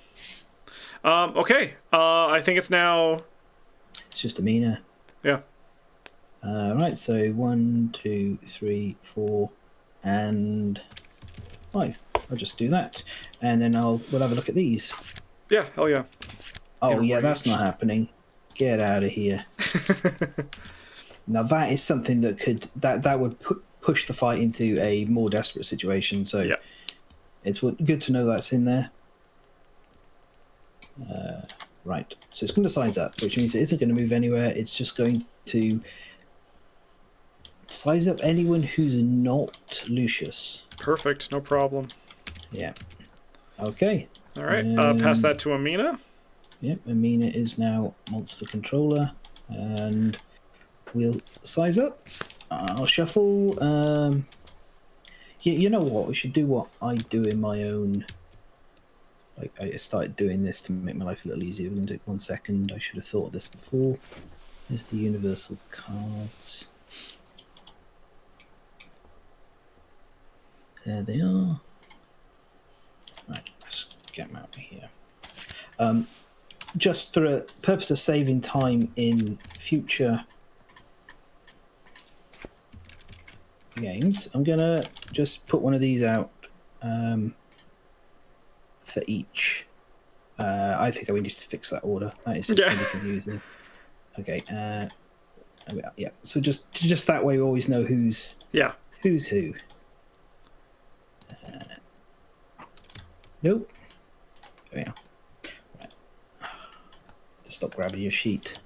Okay. I think it's now. It's just Amina. Yeah. Right. So 1, 2, 3, 4, and 5. I'll just do that, and then we'll have a look at these. Yeah. Hell yeah. Oh yeah, that's not happening. Get out of here. Now that is something that that would push the fight into a more desperate situation. So yeah. It's good to know that's in there. Right, so it's going to size up, which means it isn't going to move anywhere. It's just going to size up anyone who's not Lucius. Perfect, no problem. Yeah. Okay. All right, pass that to Amina. Yep, Amina is now monster controller, and we'll size up. I'll shuffle. You know what? We should do what I do in my own. Like I started doing this to make my life a little easier. We're going to take 1 second. I should have thought of this before. There's the universal cards. There they are. Right, let's get them out of here. Just for a purpose of saving time in future games, I'm gonna just put one of these out for each. I think we need to fix that order. That is just really confusing. Okay, yeah. So just that way we always know who's who. Nope. There we are. Right. Just stop grabbing your sheet.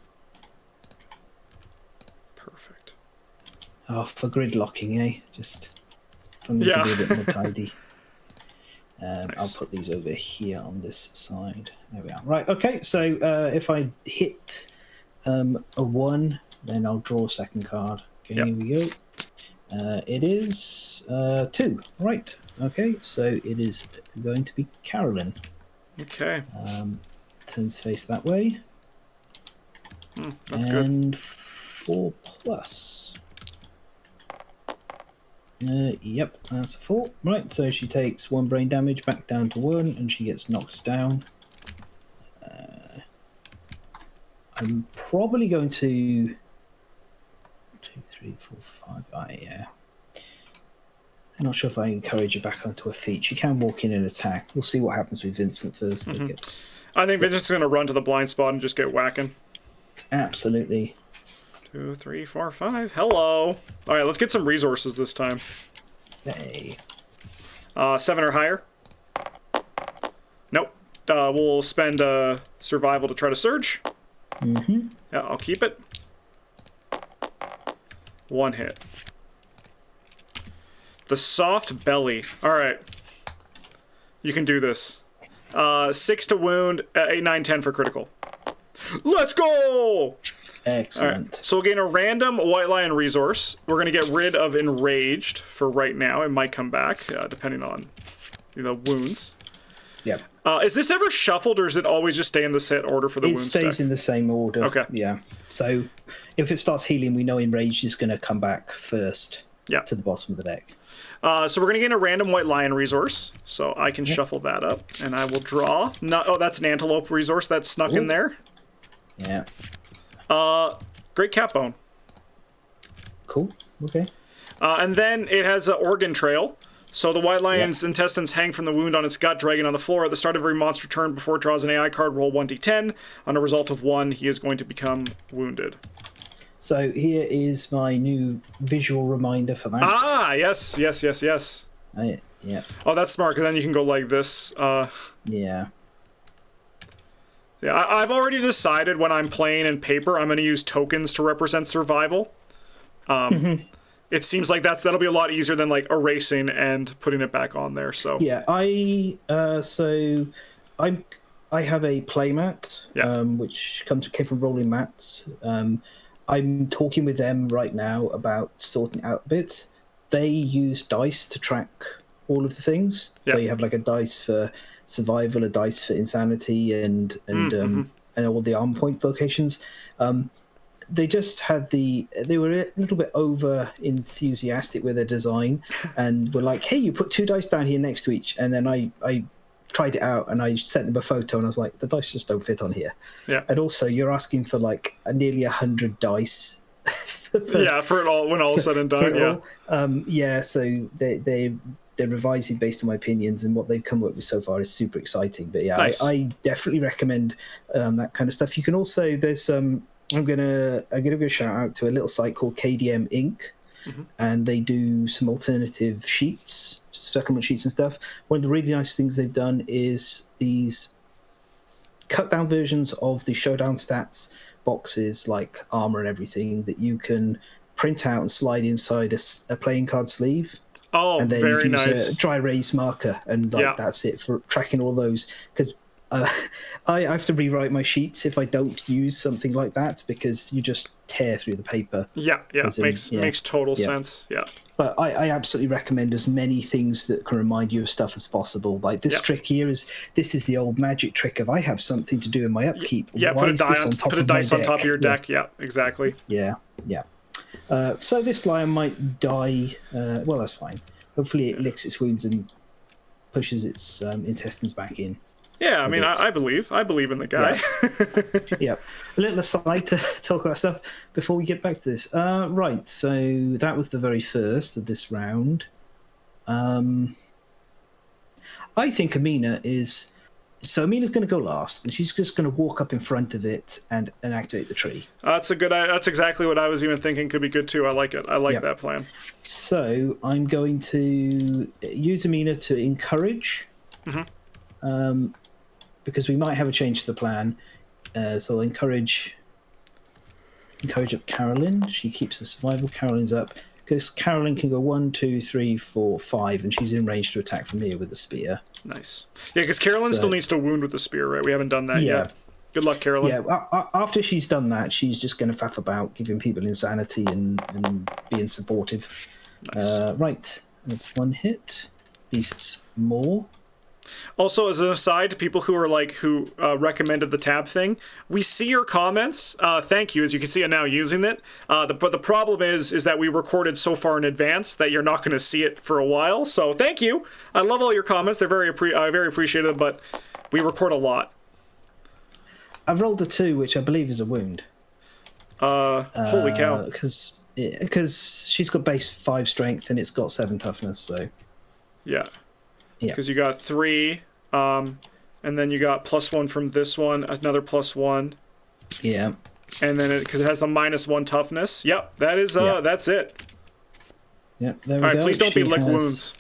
Perfect. Oh, for grid locking, eh? Just for me to be a bit more tidy. Nice. I'll put these over here on this side. There we are. Right, okay, so if I hit a 1, then I'll draw a second card. Okay, Here we go. It is 2. Right, okay, so it is going to be Carolyn. Okay. Turns face that way. That's good. And 4 plus. Yep, that's a 4. Right, so she takes 1 brain damage, back down to 1, and she gets knocked down. I'm probably going to 2, 3, 4, 5. Yeah. I'm not sure if I encourage her back onto her feet. She can walk in and attack. We'll see what happens with Vincent first. I think Vincent's going to run to the blind spot and just get whacking. Absolutely. 2, 3, 4, 5. Hello. All right, let's get some resources this time. Hey. 7 or higher. Nope. We'll spend survival to try to surge. Mm-hmm. Yeah, I'll keep it. 1 hit. The soft belly. All right. You can do this. 6 to wound, 8, 9, 10 for critical. Let's go! Excellent. So we'll gain a random White Lion resource. We're going to get rid of Enraged for right now. It might come back, depending on wounds. Yep. Is this ever shuffled, or does it always just stay in the set order for the wound stack? It stays in the same order. Okay. Yeah. So if it starts healing, we know Enraged is going to come back first to the bottom of the deck. So we're going to gain a random White Lion resource. So I can shuffle that up, and I will draw. Oh, that's an Antelope resource that snuck in there. Yeah. Great Cat Bone. Cool. Okay. And then it has an Organ Trail. So the White Lion's intestines hang from the wound on its gut, dragging on the floor. At the start of every monster turn, before it draws an AI card, roll 1d10. On a result of 1, he is going to become wounded. So here is my new visual reminder for that. Ah, yes. Yeah. Oh, that's smart, because then you can go like this. Yeah. Yeah, I've already decided when I'm playing in paper, I'm going to use tokens to represent survival. It seems like that'll be a lot easier than like erasing and putting it back on there. So yeah, I have a playmat, which came from Rolling Mats. I'm talking with them right now about sorting out a bit. They use dice to track all of the things. So you have like a dice for survival, a dice for insanity, and all the arm point vocations. They just had they were a little bit over enthusiastic with their design, and were like, hey, you put 2 dice down here next to each. And then I tried it out, and I sent them a photo, and I was like, the dice just don't fit on here. Yeah. And also, you're asking for like nearly 100 dice. For it all, when all is said and done. So they're revising based on my opinions, and what they've come up with so far is super exciting. But yeah, nice. I definitely recommend that kind of stuff. You can also I'm gonna give a shout out to a little site called KDM Inc. And they do some alternative sheets, settlement sheets and stuff. One of the really nice things they've done is these cut down versions of the showdown stats boxes, like armor and everything, that you can print out and slide inside a playing card sleeve. Oh, and then very use nice. A dry erase marker, and that's it for tracking all those. Because I have to rewrite my sheets if I don't use something like that, because you just tear through the paper. Makes total sense. Yeah. But I absolutely recommend as many things that can remind you of stuff as possible. Like this trick here is the old magic trick of I have something to do in my upkeep. Yeah, Why put a dice on top of your deck. Yeah, exactly. Yeah. So this lion might die. Well, that's fine. Hopefully it licks its wounds and pushes its intestines back in. Yeah, I mean, I believe in the guy. Yeah. A little aside to talk about stuff before we get back to this. Right, so that was the very first of this round. I think Amina's going to go last, and she's just going to walk up in front of it and activate the tree. That's exactly what I was even thinking could be good too. I like it. I like that plan. So I'm going to use Amina to encourage. Because we might have a change to the plan. So I'll encourage up Carolyn. She keeps the survival. Carolyn's up. Because Carolyn can go 1, 2, 3, 4, 5, and she's in range to attack from here with the spear. Nice. Yeah, because Carolyn still needs to wound with the spear, right? We haven't done that yet. Good luck, Carolyn. Yeah, after she's done that, she's just going to faff about, giving people insanity and being supportive. Nice. Right, that's 1 hit. Beasts more. Also, as an aside to people who recommended the tab thing, we see your comments. Thank you. As you can see, I'm now using it. But the problem is that we recorded so far in advance that you're not going to see it for a while. So thank you. I love all your comments. They're very appreciated. But we record a lot. I've rolled a 2, which I believe is a wound. Holy cow! Because she's got base 5 strength and it's got 7 toughness. So yeah. Because you got 3, and then you got +1 from this one, another +1. Yeah. And then because it has the -1 toughness. Yep, that is that's it. Yep, there we go. All right, go. Please don't be lick wounds.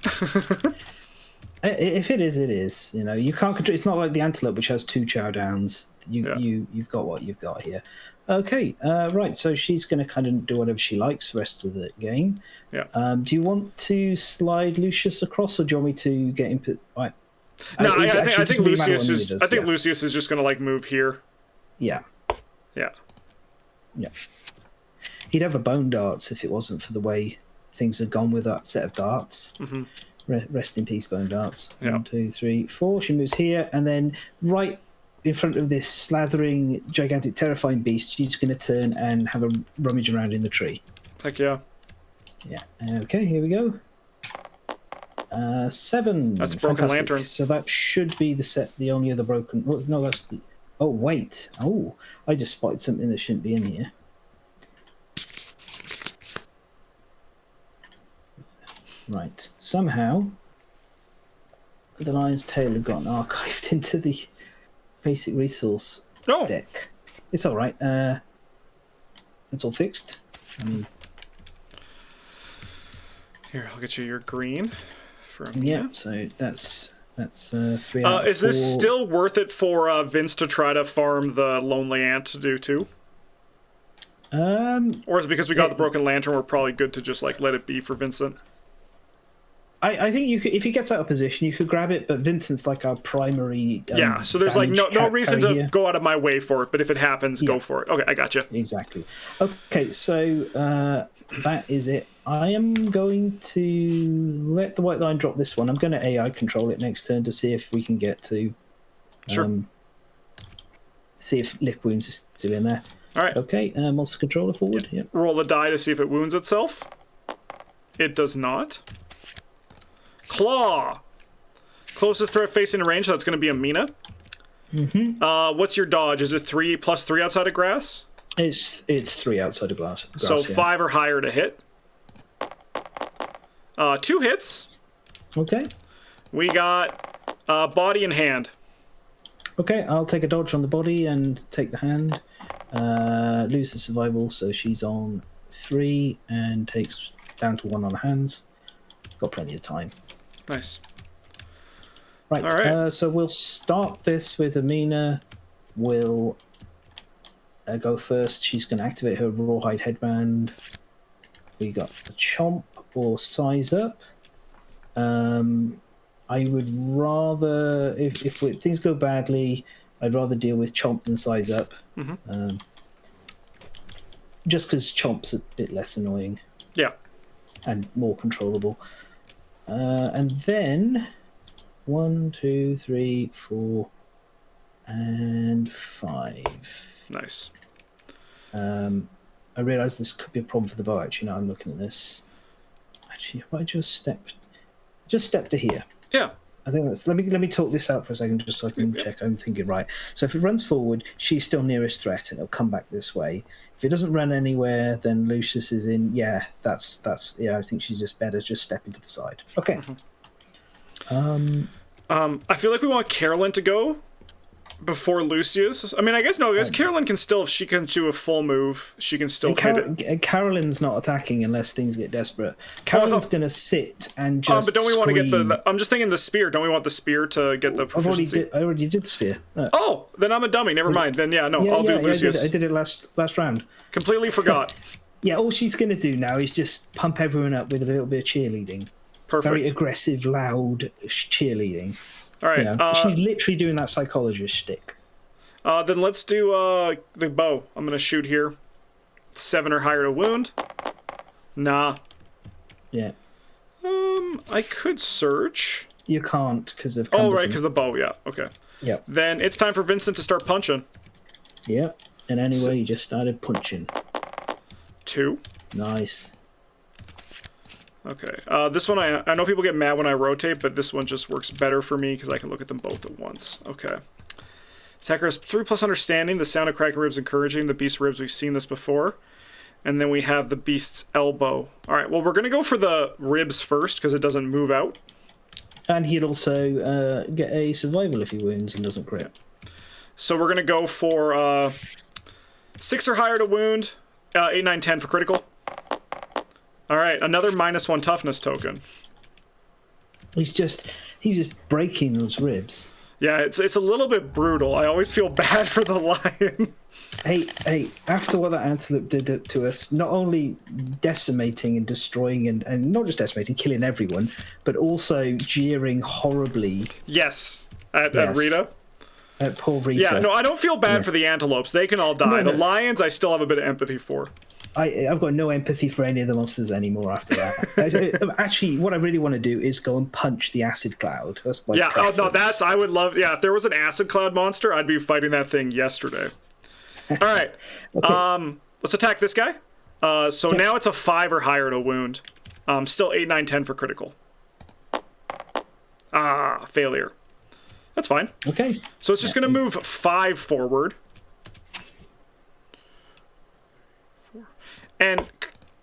If it is. You know, you can't control. It's not like the antelope, which has 2 chow downs. You've got what you've got here. Okay, right. So she's going to kind of do whatever she likes the rest of the game. Yeah. Do you want to slide Lucius across, or do you want me to get input? Right. No, I think Lucius is. I think Lucius is just going to move here. Yeah. Yeah. Yeah. He'd have a bone darts if it wasn't for the way things had gone with that set of darts. Mm-hmm. Rest in peace, bone darts. Yeah. 1, 2, 3, 4. She moves here, and then right in front of this slathering, gigantic, terrifying beast, she's going to turn and have a rummage around in the tree. Heck yeah. Yeah. Okay, here we go. 7. That's a broken lantern. So that should be the only other broken. Well, no, that's the. Oh wait. Oh, I just spotted something that shouldn't be in here. Right. Somehow, the lion's tail had gotten archived into the basic resource deck. It's all right. It's all fixed. I mean, here, I'll get you your green. Yeah, so that's 3 out of Is 4. this still worth it for Vince to try to farm the Lonely Ant to do too? Or is it because we got the Broken Lantern, we're probably good to just like let it be for Vincent? I think you could, if he gets out of position, you could grab it, but Vincent's like our primary. Yeah, so there's like no reason to go out of my way for it, but if it happens, go for it. Okay, I gotcha. Exactly. Okay, so that is it. I am going to let the white line drop this one. I'm going to AI control it next turn to see if we can get to. See if lick wounds is still in there. All right. Okay, monster controller forward. Yep. Roll a die to see if it wounds itself. It does not. Claw. Closest threat facing range, so that's going to be a Mina. Mm-hmm. What's your dodge? Is it 3+3 outside of grass? It's 3 outside of grass. So 5 or higher to hit. 2 hits. Okay. We got body and hand. Okay, I'll take a dodge on the body and take the hand. Lose the survival, so she's on 3 and takes down to 1 on the hands. Got plenty of time. Nice. Right, all right. So we'll start this with Amina. We'll go first. She's going to activate her Rawhide Headband. We got a Chomp or Size Up. I would rather, if things go badly, I'd rather deal with Chomp than Size Up. Mm-hmm. Just because Chomp's a bit less annoying. Yeah. And more controllable. And then 1, 2, 3, 4, and 5. Nice. I realise this could be a problem for the bow. Actually, now I'm looking at this. Actually, if I just step to here. Yeah. I think that's. Let me talk this out for a second, just so I can check I'm thinking right. So if it runs forward, she's still nearest threat, and it'll come back this way. If it doesn't run anywhere, then Lucius is in. Yeah, that's. Yeah, I think she's just better just stepping to the side. Okay. I feel like we want Carolyn to go before Lucius. I mean, I guess Carolyn can still, if she can do a full move, she can still hit it. Carolyn's not attacking unless things get desperate. Carolyn's going to sit and just. But don't we want to get the? I'm just thinking the spear. Don't we want the spear to get the proficiency? I already did the spear. Oh, then I'm a dummy. Never mind. Then I'll do Lucius. I did it last round. Completely forgot. Yeah, all she's going to do now is just pump everyone up with a little bit of cheerleading. Perfect. Very aggressive, loud cheerleading. All right. She's literally doing that psychologist shtick. Then let's do the bow. I'm going to shoot here. 7 or higher to wound. Nah. Yeah. I could surge. You can't because of. Oh, right, because the bow. Yeah. Okay. Yeah. Then it's time for Vincent to start punching. Yeah. And anyway, he just started punching. 2. Nice. Okay. This one, I know people get mad when I rotate, but this one just works better for me because I can look at them both at once. Okay. Attacker has 3+ understanding. The sound of cracking ribs encouraging. The beast's ribs, we've seen this before. And then we have the beast's elbow. All right, well, we're going to go for the ribs first because it doesn't move out. And he'd also get a survival if he wounds and doesn't crit. So we're going to go for 6 or higher to wound, 8, 9, 10 for critical. All right, another -1 toughness token. He's just breaking those ribs. Yeah, it's a little bit brutal. I always feel bad for the lion. Hey, after what that antelope did to us, not only decimating and destroying and not just decimating, killing everyone, but also jeering horribly. Yes, at Rita. Poor Rita. Yeah, no, I don't feel bad for the antelopes. They can all die. No. The lions, I still have a bit of empathy for. I've got no empathy for any of the monsters anymore after that. Actually, what I really want to do is go and punch the acid cloud. That's my preference. Oh no, I would love. Yeah, if there was an acid cloud monster, I'd be fighting that thing yesterday. All right, Okay. let's attack this guy. So now it's a 5 or higher to wound. Still 8, 9, 10 for critical. Failure. That's fine. Okay. So it's just going to move 5 forward. And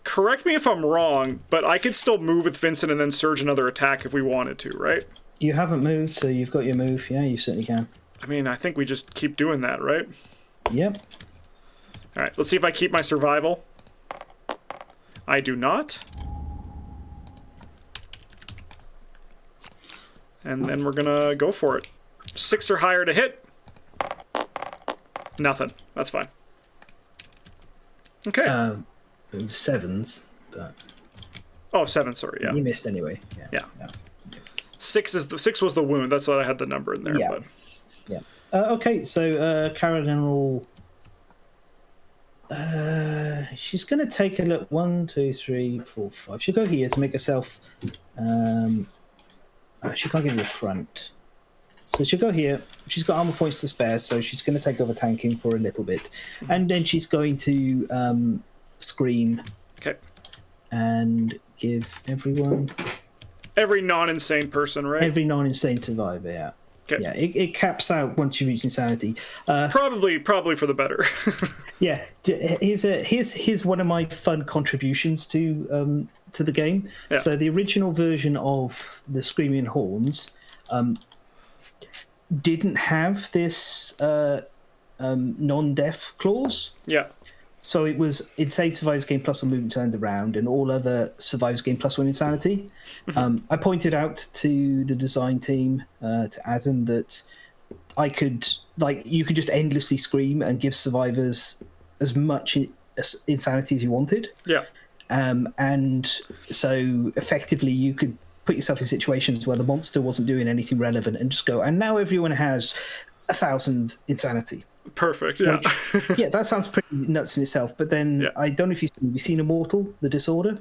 correct me if I'm wrong, but I could still move with Vincent and then surge another attack if we wanted to, right? You haven't moved, so you've got your move. Yeah, you certainly can. I mean, I think we just keep doing that, right? Yep. All right, let's see if I keep my survival. I do not. And then we're gonna go for it. 6 or higher to hit. Nothing. That's fine. Okay. Sevens, but Oh, 7. Sorry. Yeah. you missed anyway. Yeah. No. 6 was the wound. That's why I had the number in there. Yeah. But Yeah. Okay, so Carolyn will. She's going to take a look. 1, 2, 3, 4, 5. She'll go here to make herself. She can't get to the front. So she'll go here. She's got armor points to spare, so she's going to take over tanking for a little bit. And then she's going to scream okay. and give everyone. Every non-insane person, right? Every non-insane survivor, yeah. Okay. Yeah, it caps out once you reach insanity. Probably for the better. Yeah, here's one of my fun contributions to the game. Yeah. So the original version of the Screaming Horns didn't have this non-death clause. Yeah. So it was insane survivors gain +1 movement turned around, and all other survivors gain +1 insanity. I pointed out to the design team, to Adam, that you could just endlessly scream and give survivors as much insanity as you wanted. Yeah. And so effectively you could put yourself in situations where the monster wasn't doing anything relevant and just go, and now everyone has 1,000 insanity. Perfect. Yeah. Yeah, that sounds pretty nuts in itself. But then I don't know if you've seen Immortal, the disorder.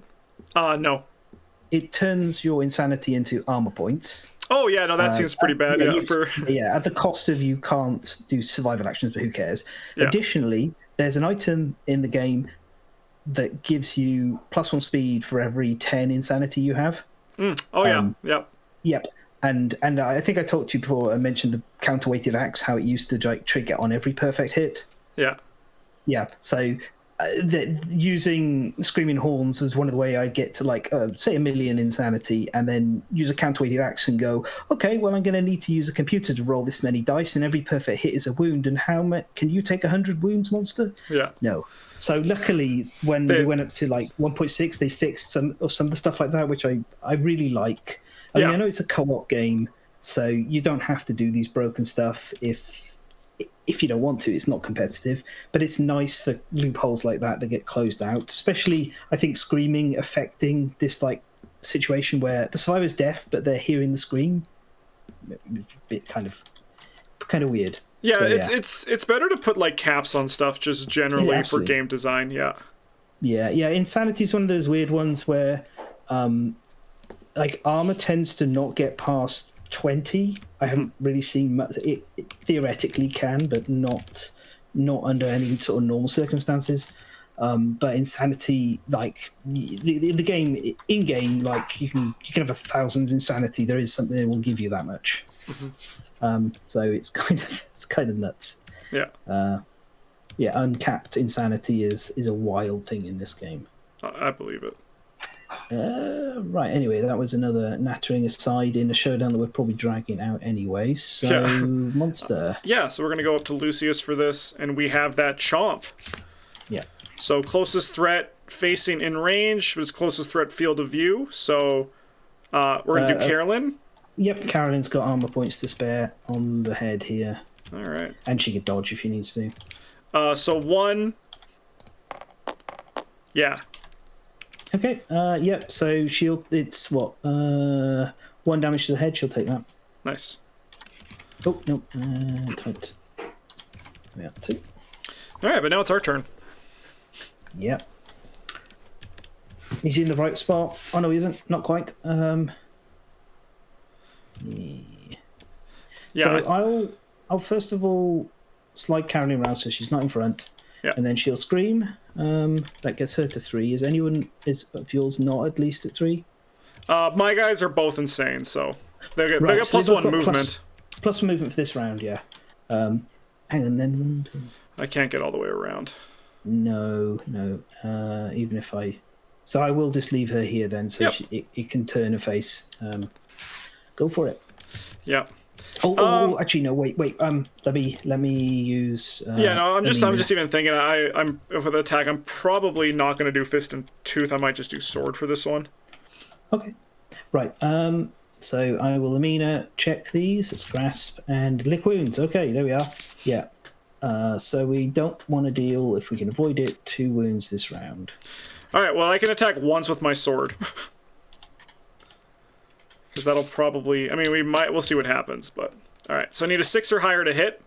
No. It turns your insanity into armor points. Oh yeah, no, that seems pretty bad. Yeah, at the cost of you can't do survival actions, but who cares? Yeah. Additionally, there's an item in the game that gives you +1 speed for every 10 insanity you have. Yep. And I think I talked to you before. I mentioned the counterweighted axe, how it used to trigger on every perfect hit. Yeah. Yeah. So using Screaming Horns was one of the way I'd get to say 1 million insanity, and then use a counterweighted axe and go, okay, well I'm going to need to use a computer to roll this many dice, and every perfect hit is a wound. And how much can you take 100 wounds, monster? Yeah. No. So luckily, when we went up to 1.6, they fixed some of the stuff like that, which I really like. I mean, I know it's a co-op game, so you don't have to do these broken stuff if you don't want to. It's not competitive, but it's nice for loopholes like that get closed out. Especially, I think screaming affecting this situation where the survivor's deaf, but they're hearing the scream. A bit kind of weird. Yeah, so, it's better to put caps on stuff just generally for game design. Yeah. Yeah. Insanity is one of those weird ones where. Armor tends to not get past 20. I haven't really seen much. It theoretically can, but not under any sort of normal circumstances. But insanity, the game in game, you can have 1,000 insanity. There is something that will give you that much. So it's kind of nuts. Yeah. Uncapped insanity is a wild thing in this game. I believe it. Right, anyway, that was another nattering aside in a showdown that we're probably dragging out anyway. So, monster. Yeah, so we're going to go up to Lucius for this, and we have that chomp. Yeah. So, closest threat facing in range was closest threat field of view. So, we're going to do Carolyn. Yep, Carolyn's got armor points to spare on the head here. All right. And she could dodge if she needs to. So, 1. Yeah. Okay, yep, so it's what? 1 damage to the head, she'll take that. Nice. Oh, no. Typed. Yeah, 2. All right, but now it's our turn. Yep. He's in the right spot. Oh, no, he isn't. Not quite. Yeah. So I'll first of all slide Carolyn around so she's not in front. Yeah. And then she'll scream. That gets her to 3. Is anyone of yours not at least at 3? My guys are both insane, so they get Right, so plus they've 1 got movement. Plus movement for this round, yeah. Hang on, then 1, 2. I can't get all the way around. No. Even if I... So I will just leave her here then, so Yep. it can turn her face. Go for it. Yeah. Actually, no. Wait. Let me use. Yeah, no. I'm just even thinking. I'm for the attack. I'm probably not going to do fist and tooth. I might just do sword for this one. Okay. Right. So I will Amina check these. It's grasp and lick wounds. Okay, there we are. Yeah. So we don't want to deal, if we can avoid it, 2 wounds this round. All right. Well, I can attack once with my sword. Because that'll probably... I mean, we'll see what happens, but... All right, so I need a 6 or higher to hit.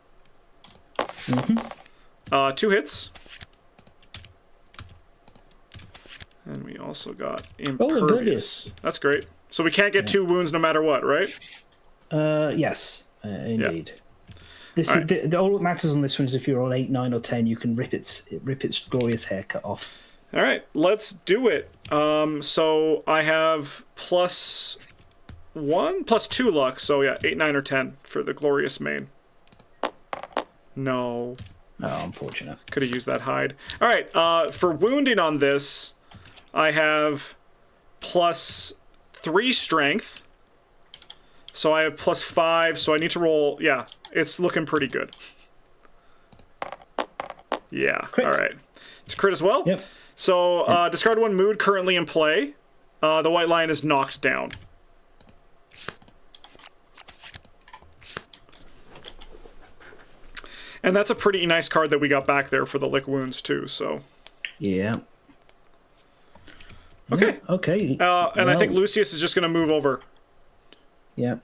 2 hits. And we also got impervious. That's great. So we can't get 2 wounds no matter what, right? Yes, indeed. This is all that matters on this one is if you're on 8, 9, or 10, you can rip its glorious haircut off. All right, let's do it. So I have +1, +2 luck. So yeah, 8, 9, or 10 for the glorious mane. No. Oh, unfortunate. Could have used that hide. All right, for wounding on this, I have +3 strength. So I have +5, so I need to roll... Yeah, it's looking pretty good. Yeah, Crit. All right. It's a crit as well? Yep. So, discard 1 mood currently in play. The white lion is knocked down. And that's a pretty nice card that we got back there for the lick wounds, too, so... Yeah. Okay. Okay. And I think Lucius is just going to move over. Yeah.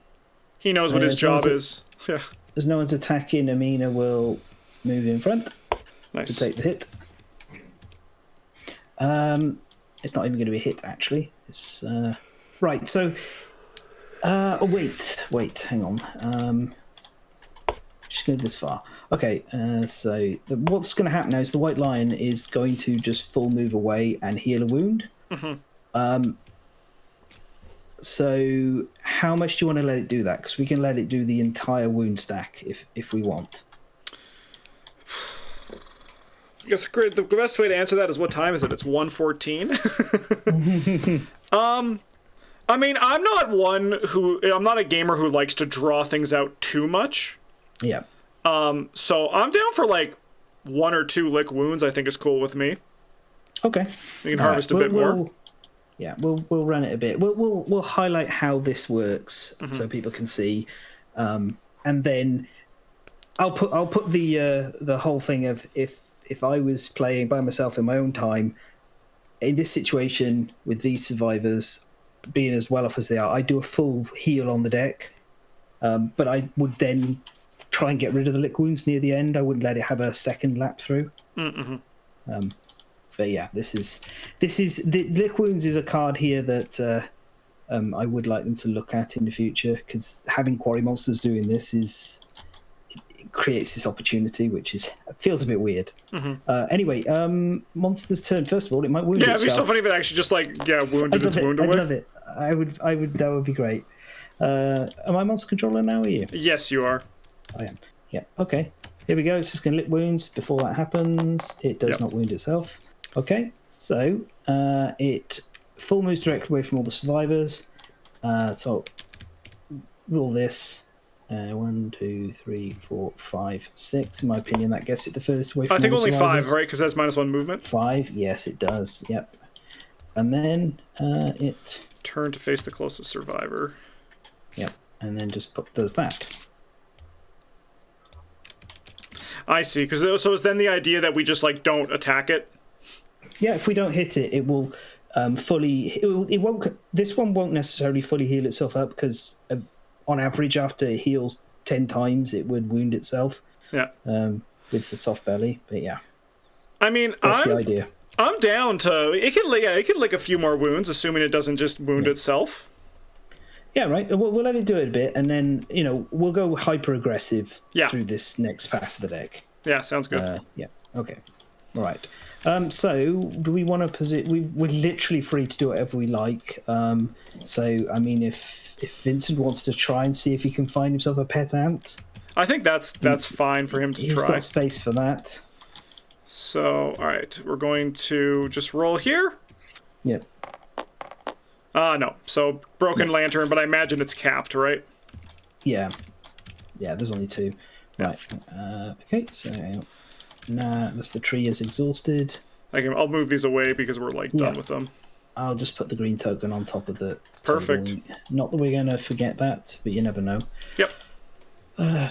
He knows what his job is. Yeah. As no one's attacking, Amina will move in front Nice. to take the hit. It's not even going to be a hit, actually. It's right. So, wait, hang on. Just go this far. Okay. So what's going to happen now is the white lion is going to just full move away and heal a wound. So how much do you want to let it do that? Because we can let it do the entire wound stack if we want. I guess the best way to answer that is what time is it? It's 1:14. I mean, I'm not a gamer who likes to draw things out too much. Yeah. So I'm down for like 1 or 2 lick wounds. I think is cool with me. Okay. We can harvest a bit more. Yeah, we'll run it a bit. We'll highlight how this works so people can see, and then I'll put the whole thing of if I was playing by myself in my own time in this situation with these survivors being as well off as they are, I do a full heal on the deck, but I would then try and get rid of the lick wounds near the end. I wouldn't let it have a second lap through. But yeah, this is the lick wounds is a card here that I would like them to look at in the future, because having quarry monsters doing this it creates this opportunity, which feels a bit weird. Anyway, monster's turn. First of all, it might wound itself. It'd be so funny if it actually just wounded its wound away. I'd love it. I would. That would be great. Am I monster controller now? Are you? Yes, you are. I am. Yeah. Okay. Here we go. It's just going to lick wounds. Before that happens, it does not wound itself. Okay, so it full moves direct away from all the survivors. So roll this. 1, 2, 3, 4, 5, 6. In my opinion, that gets it the first away from I think all the only survivors. 5, right? Because that's -1 movement. 5, yes, it does. Yep. And then it... Turn to face the closest survivor. Yep, and then just does that. I see, because so is then the idea that we just don't attack it? Yeah, if we don't hit it, it will it won't. This one won't necessarily fully heal itself up, because on average, after it heals 10 times, it would wound itself. Yeah. With the soft belly, but yeah. I mean, That's the idea. I'm down to it can lick a few more wounds, assuming it doesn't just wound itself. Yeah, right. We'll let it do it a bit, and then we'll go hyper aggressive through this next pass of the deck. Yeah, sounds good. Yeah. Okay. All right. So do we want to position? We're literally free to do whatever we like. So I mean, if Vincent wants to try and see if he can find himself a pet ant, I think that's fine for him to try. He's got space for that. So all right, we're going to just roll here. Yep. No. So broken lantern, but I imagine it's capped, right? Yeah. Yeah. There's only 2. Yeah. Right. Okay. So. Nah, the tree is exhausted. I'll move these away because we're done with them. I'll just put the green token on top of the perfect table. Not that we're going to forget that, but you never know. Yep.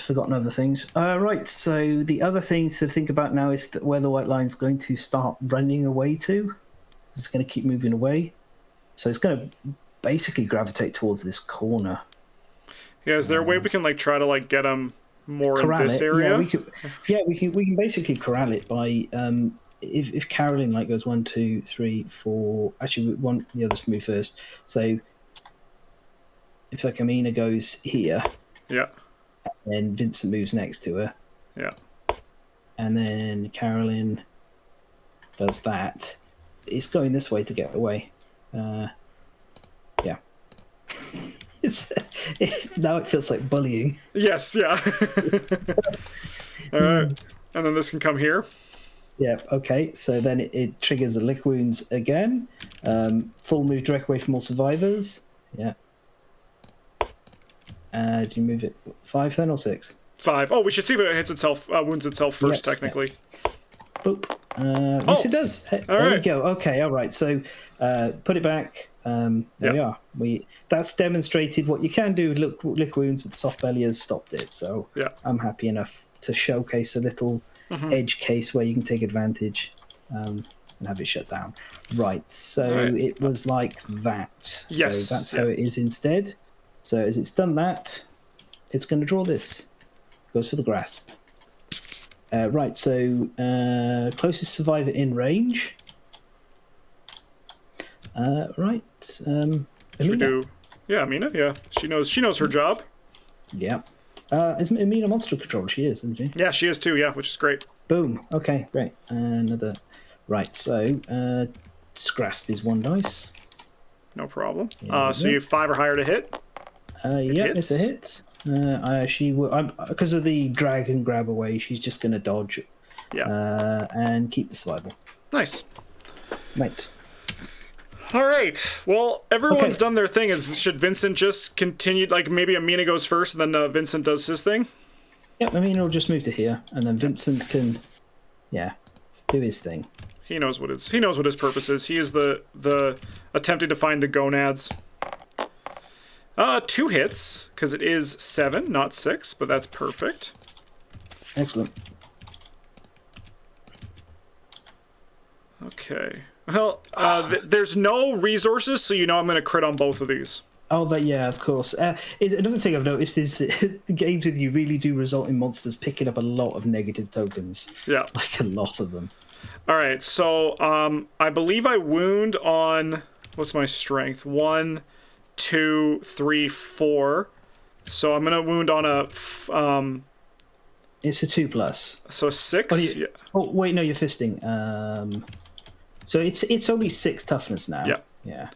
Forgotten other things. Right, so the other thing to think about now is where the white line's going to start running away to. It's going to keep moving away. So it's going to basically gravitate towards this corner. Yeah, is there a way we can try to get them more corral in this it. area? We can basically corral it by if Carolyn goes 1, 2, 3, 4. Actually, the others move first. So if Amina goes here, yeah, and then Vincent moves next to her, yeah, and then Carolyn does that. It's going this way to get away. Yeah. Now it feels like bullying. Yes, yeah. All right. And then this can come here. Yeah, okay. So then it triggers the lick wounds again. Full move direct away from all survivors. Yeah. Do you move it 5 then or 6? 5. Oh, we should see if it hits itself, wounds itself first, technically. Yeah. Boop. Yes, it does. There we go. Okay, all right. So put it back. There we are. That's demonstrated what you can do with lick wounds, but the soft belly has stopped it. So I'm happy enough to showcase a little edge case where you can take advantage and have it shut down. Right. So it was like that. Yes. So that's how it is instead. So as it's done that, it's going to draw this. Goes for the grasp. Right. So closest survivor in range. Right. Should we do? Yeah, Amina. Yeah, she knows her job. Yeah. Is Amina monster control? She is, isn't she? Yeah, she is too. Yeah, which is great. Boom. Okay, great. Another. Right. So, grasp is 1 dice. No problem. So you have 5 or higher to hit. Yeah, it's a hit. Because of the drag and grab away, she's just going to dodge. Yeah. And keep the survival. Nice. Right. All right. Well, everyone's done their thing. Should Vincent just continue? Maybe Amina goes first, and then Vincent does his thing. Yep. Amina will just move to here, and then Vincent can, do his thing. He knows what his purpose is. He is the attempting to find the gonads. 2 hits because it is 7, not 6, but that's perfect. Excellent. Okay. Well, there's no resources, so I'm going to crit on both of these. Oh, but yeah, of course. Another thing I've noticed is the games with you really do result in monsters picking up a lot of negative tokens. Yeah. Like a lot of them. All right, so I believe I wound on... What's my strength? 1, 2, 3, 4. So I'm going to wound on a... It's a 2+. So a 6? Oh, wait, no, you're fisting. So it's only 6 toughness now. Yeah. Yeah.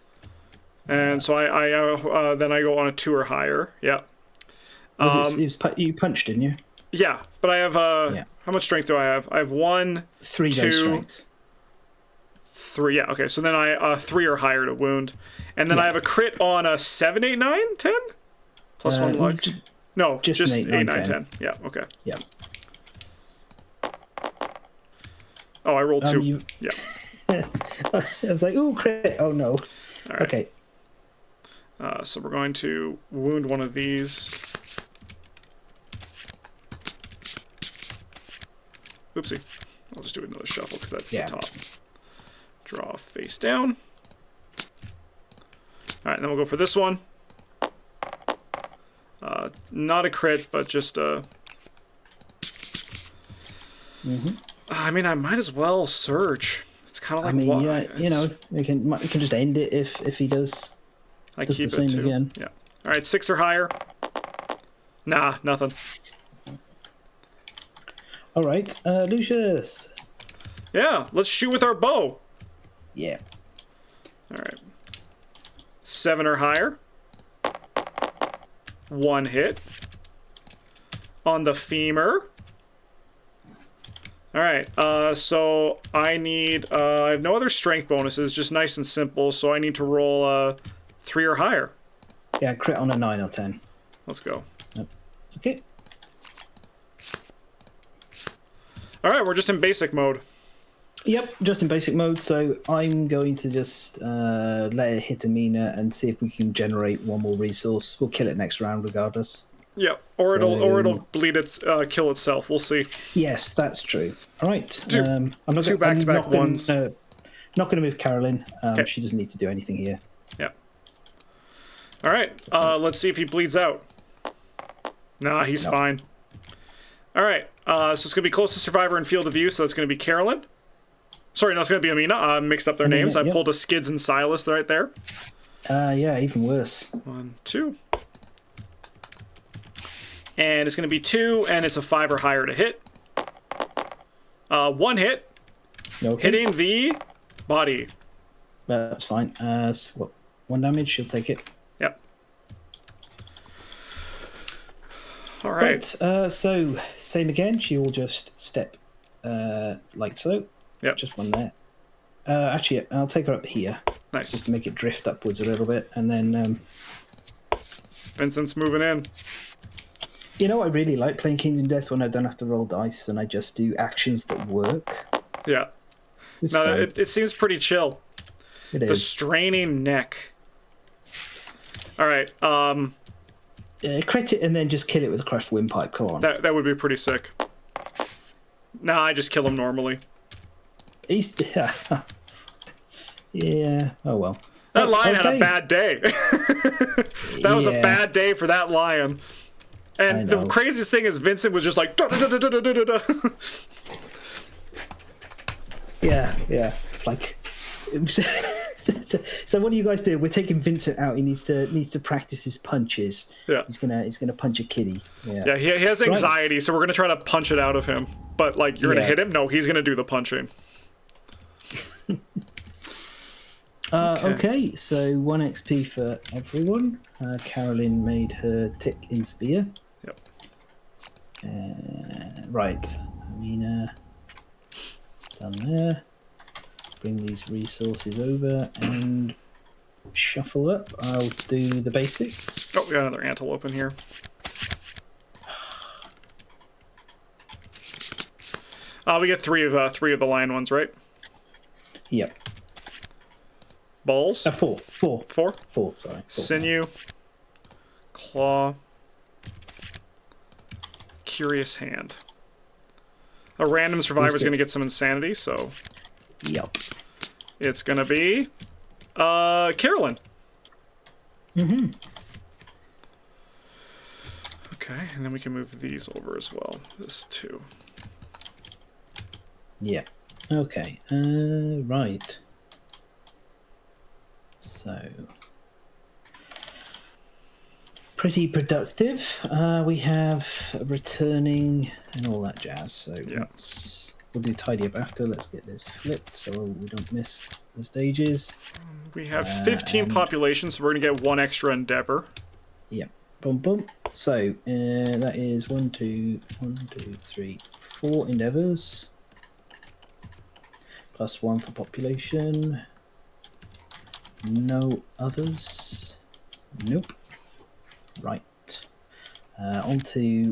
And so I then I go on a 2 or higher. Yeah. You punched, didn't you? Yeah, but I have how much strength do I have? I have 1, 3 2, dice strength. 3. Yeah. Okay. So then I 3 or higher to wound, and then I have a crit on a 7, 8, 9, 10. Plus 1 luck. No, just 8, 9, 10. Yeah. Okay. Yeah. Oh, I rolled 2. Yeah. I was like, ooh, crit. Oh, no. All right. Okay. So we're going to wound one of these. Oopsie. I'll just do another shuffle because that's the top. Draw face down. All right, then we'll go for this one. Not a crit, but just a... I mean, I might as well search. It's kind of like... I mean, yeah, you know, we can just end it if he does keep the it same too. again. Yeah. All right, 6 or higher. Nah, nothing. All right, Lucius. Yeah, let's shoot with our bow. Yeah. All right. 7 or higher. 1 hit. On the femur. All right, so I need... I have no other strength bonuses, just nice and simple, so I need to roll 3 or higher. Yeah, crit on a 9 or 10. Let's go. Okay. All right, we're just in basic mode. Yep, just in basic mode, so I'm going to just let it hit Amina and see if we can generate one more resource. We'll kill it next round regardless. Yeah, or it'll bleed kill itself. We'll see. Yes, that's true. All right. Two I'm back-to-back ones. Not going to move Carolyn. Okay. She doesn't need to do anything here. Yeah. All right. Let's see if he bleeds out. Nah, he's fine. All right. So it's gonna be closest survivor in field of view. So that's gonna be Carolyn. Sorry, no, it's gonna be Amina. I mixed up their names. I pulled a Skids and Silas right there. Yeah, even worse. 1, 2. And it's going to be 2, and it's a 5 or higher to hit. 1 hit. Okay. Hitting the body. That's fine. So what, 1 damage, she'll take it. Yep. All right. So, same again. She will just step like so. Yep. Just 1 there. Actually, I'll take her up here. Nice. Just to make it drift upwards a little bit. And then... Vincent's moving in. You know, I really like playing Kingdom Death when I don't have to roll dice and I just do actions that work. Yeah. It's No, fun. it seems pretty chill. It The is. straining neck. All right. Crit it and then just kill it with a crushed windpipe. Come on. That would be pretty sick. Nah, I just kill him normally. He's... yeah. Oh, well. That lion had a bad day. That was a bad day for that lion. And the craziest thing is Vincent was just like... Da-da-da-da-da-da-da. Yeah. It's like... So what do you guys do? We're taking Vincent out. He needs to practice his punches. Yeah. He's gonna punch a kitty. Yeah, he has anxiety, so we're gonna try to punch it out of him. But like, you're gonna hit him? No, he's gonna do the punching. Okay, so 1 XP for everyone. Carolyn made her tick in spear. Yep. Right. Amina. Done there. Bring these resources over and shuffle up. I'll do the basics. Oh, we got another antelope in here. We get three of the lion ones, right? Yep. Balls. 4. 4. 4. 4. Sorry. 4. Sinew. Claw. Curious hand. A random survivor is going to get some insanity, so Yep. it's going to be Carolyn. Mm-hmm. Okay, and then we can move these over as well. This too. Yeah. Okay. Right. So pretty productive. We have returning and all that jazz. So we'll do tidy up after. Let's get this flipped so we don't miss the stages. We have 15 population, so we're gonna get 1 extra endeavor. Yeah. Boom, boom. So that is 1, 2, 3, 4 endeavors. Plus 1 for population. No others. Nope. Right. On to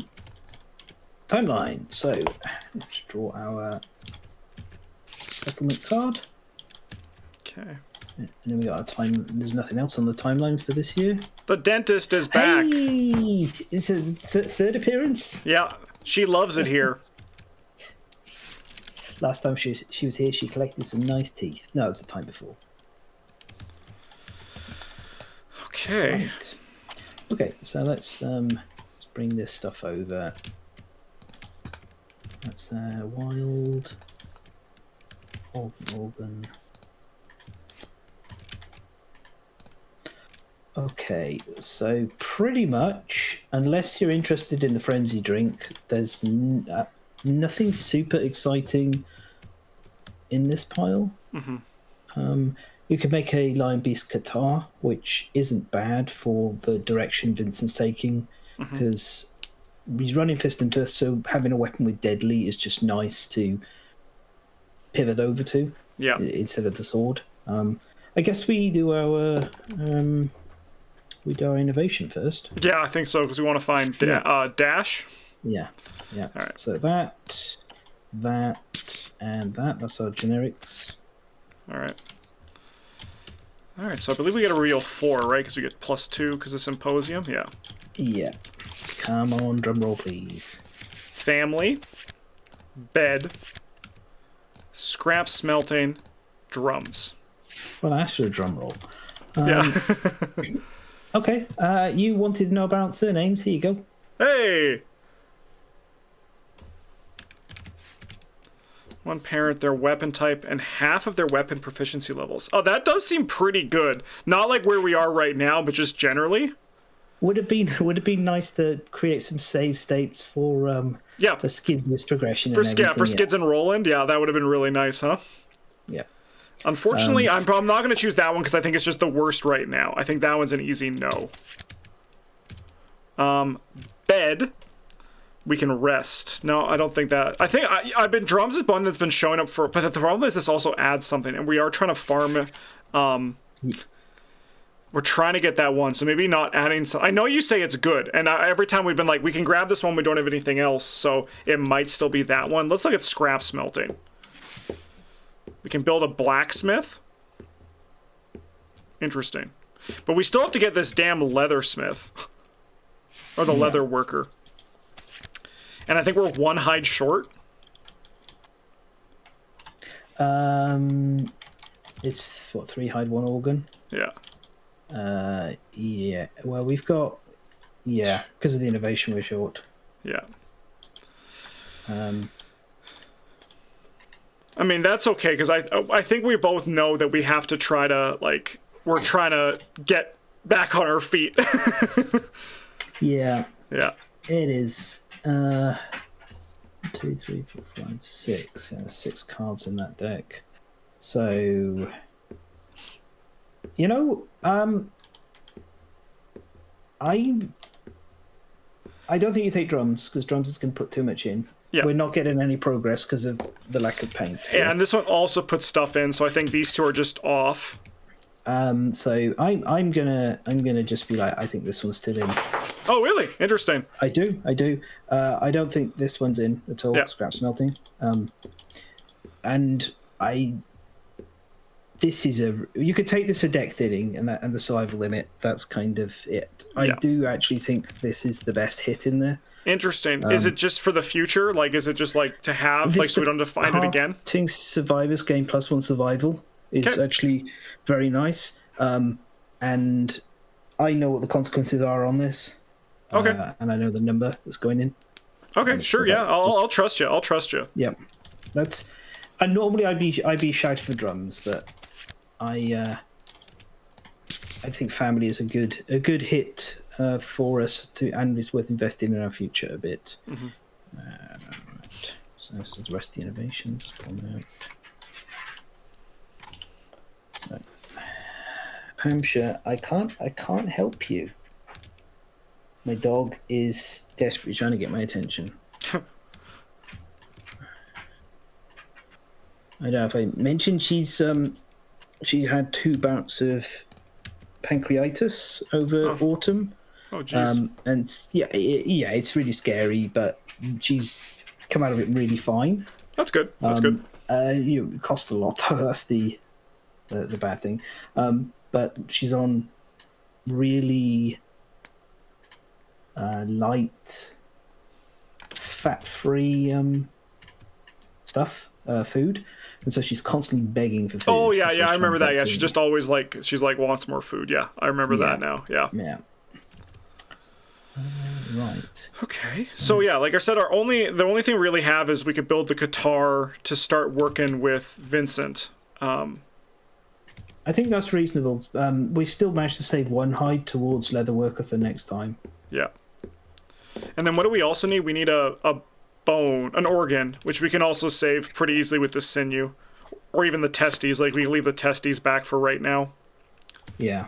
timeline. So let's draw our settlement card. Okay. And then we got our time. There's nothing else on the timeline for this year. The dentist is back. Hey! It's a third appearance. Yeah, she loves it here. Last time she was here, she collected some nice teeth. No, it was the time before. Okay. Right. Okay, so let's bring this stuff over. That's wild organ. Okay, so pretty much, unless you're interested in the frenzy drink, there's nothing super exciting in this pile. You could make a Lion Beast Qatar, which isn't bad for the direction Vincent's taking, because he's running Fist and Tooth, so having a weapon with Deadly is just nice to pivot over to instead of the sword. I guess we do our innovation first. Yeah, I think so, because we want to find Dash. Yeah. All right. So that, and that's our generics. All right, so I believe we get a real 4, right? Because we get +2 because of Symposium. Yeah. Come on, drum roll, please. Family, bed, scrap smelting, drums. Well, I asked for a drum roll. Yeah. Okay. You wanted to know about surnames. Here you go. Hey! One parent, their weapon type, and half of their weapon proficiency levels. Oh, that does seem pretty good. Not like where we are right now, but just generally. Would it be nice to create some save states for Skids' progression? For Skids and Roland, yeah, that would have been really nice, huh? Yeah. Unfortunately, I'm not going to choose that one because I think it's just the worst right now. I think that one's an easy no. Bed. We can rest. No, I don't think that. I think I've been drums is one that's been showing up for, but the problem is this also adds something, and we are trying to farm. We're trying to get that one, so maybe not adding. I know you say it's good, and every time we've been like, we can grab this one. We don't have anything else, so it might still be that one. Let's look at scrap smelting. We can build a blacksmith. Interesting, but we still have to get this damn leathersmith or the leather worker. And I think we're 1 hide short. It's what, 3 hide, 1 organ? Yeah. Yeah. Well, we've got because of the innovation we're short. Yeah. I mean, that's okay because I think we both know that we have to try to we're trying to get back on our feet. Yeah. Yeah. It is. 2, 3, 4, 5, 6. Yeah, 6 cards in that deck. So, I don't think you take drums because drums is going to put too much in. Yeah. We're not getting any progress because of the lack of paint. Yeah, and this one also puts stuff in, so I think these two are just off. So I'm gonna just be like, I think this one's still in. Oh, really? Interesting. I do. I don't think this one's in at all. Yeah. Scrap smelting. And this is you could take this for deck thinning and the survival limit. That's kind of it. Yeah. I do actually think this is the best hit in there. Interesting. Is it just for the future? Is it just to have, so we don't have to find it again? Parting survivors gain +1 survival is actually very nice. And I know what the consequences are on this. Okay. And I know the number that's going in. Okay, sure, yeah. I'll trust you. I'll trust you. Yeah. That's. And normally I'd be shouting for drums, but I think family is a good hit for us to, and it's worth investing in our future a bit. Mm-hmm. Right. So this is the rest of the innovations. So, Hampshire, I can't help you. My dog is desperately trying to get my attention. I don't know if I mentioned she had 2 bouts of pancreatitis over autumn. Oh, jeez. And it's really scary, but she's come out of it really fine. That's good. That's good. It cost a lot, though. That's the bad thing. But she's on really light, fat-free stuff, food. And so she's constantly begging for food. Oh, yeah, I remember that. Yeah, she's just always she's wants more food. Yeah, I remember that now. Yeah. Yeah. Right. Okay. So yeah, like I said, the only thing we really have is we could build the guitar to start working with Vincent. I think that's reasonable. We still managed to save one hide towards leatherworker for next time. Yeah. And then what do we also need? We need a bone, an organ, which we can also save pretty easily with the sinew. Or even the testes. Like, we can leave the testes back for right now. Yeah.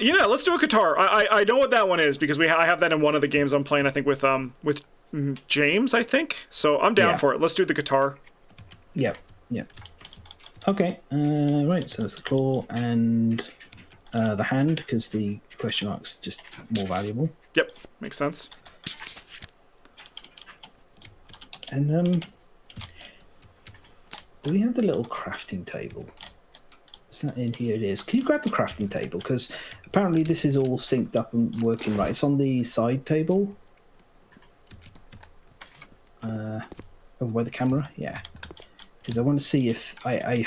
Yeah, let's do a guitar. I know what that one is, because I have that in one of the games I'm playing, I think, with James, I think. So I'm down for it. Let's do the guitar. Yep. Yep. Okay. Right, so that's the claw and the hand, because the question mark's just more valuable. Yep, makes sense. And do we have the little crafting table? It's not in here. It is. Can you grab the crafting table? Because apparently this is all synced up and working right. It's on the side table. Over by the camera. Yeah. Because I want to see if I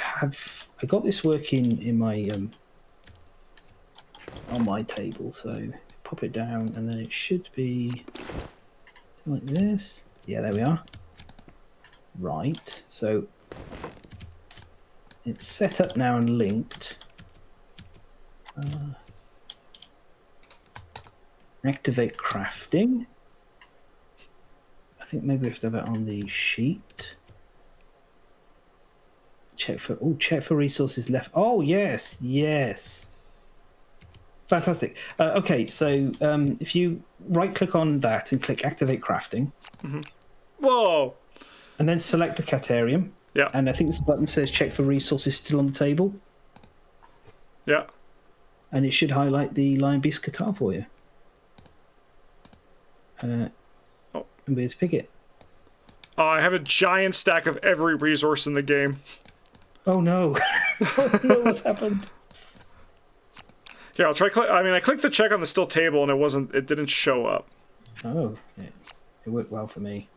got this working in my on my table. So pop it down, and then it should be like this. Yeah, there we are. Right. So it's set up now and linked. Activate crafting. I think maybe we have to have it on the sheet. Check for resources left. Oh yes, yes. Fantastic. Okay, so if you right click on that and click activate crafting. Mm-hmm. Whoa. And then select the Catarium. Yeah. And I think this button says check for resources still on the table. Yeah. And it should highlight the Lion Beast guitar for you. And be able to pick it. Oh, I have a giant stack of every resource in the game. Oh no. Oh no, what's happened? Yeah, I'll try I clicked the check on the still table and it didn't show up. Oh, it worked well for me.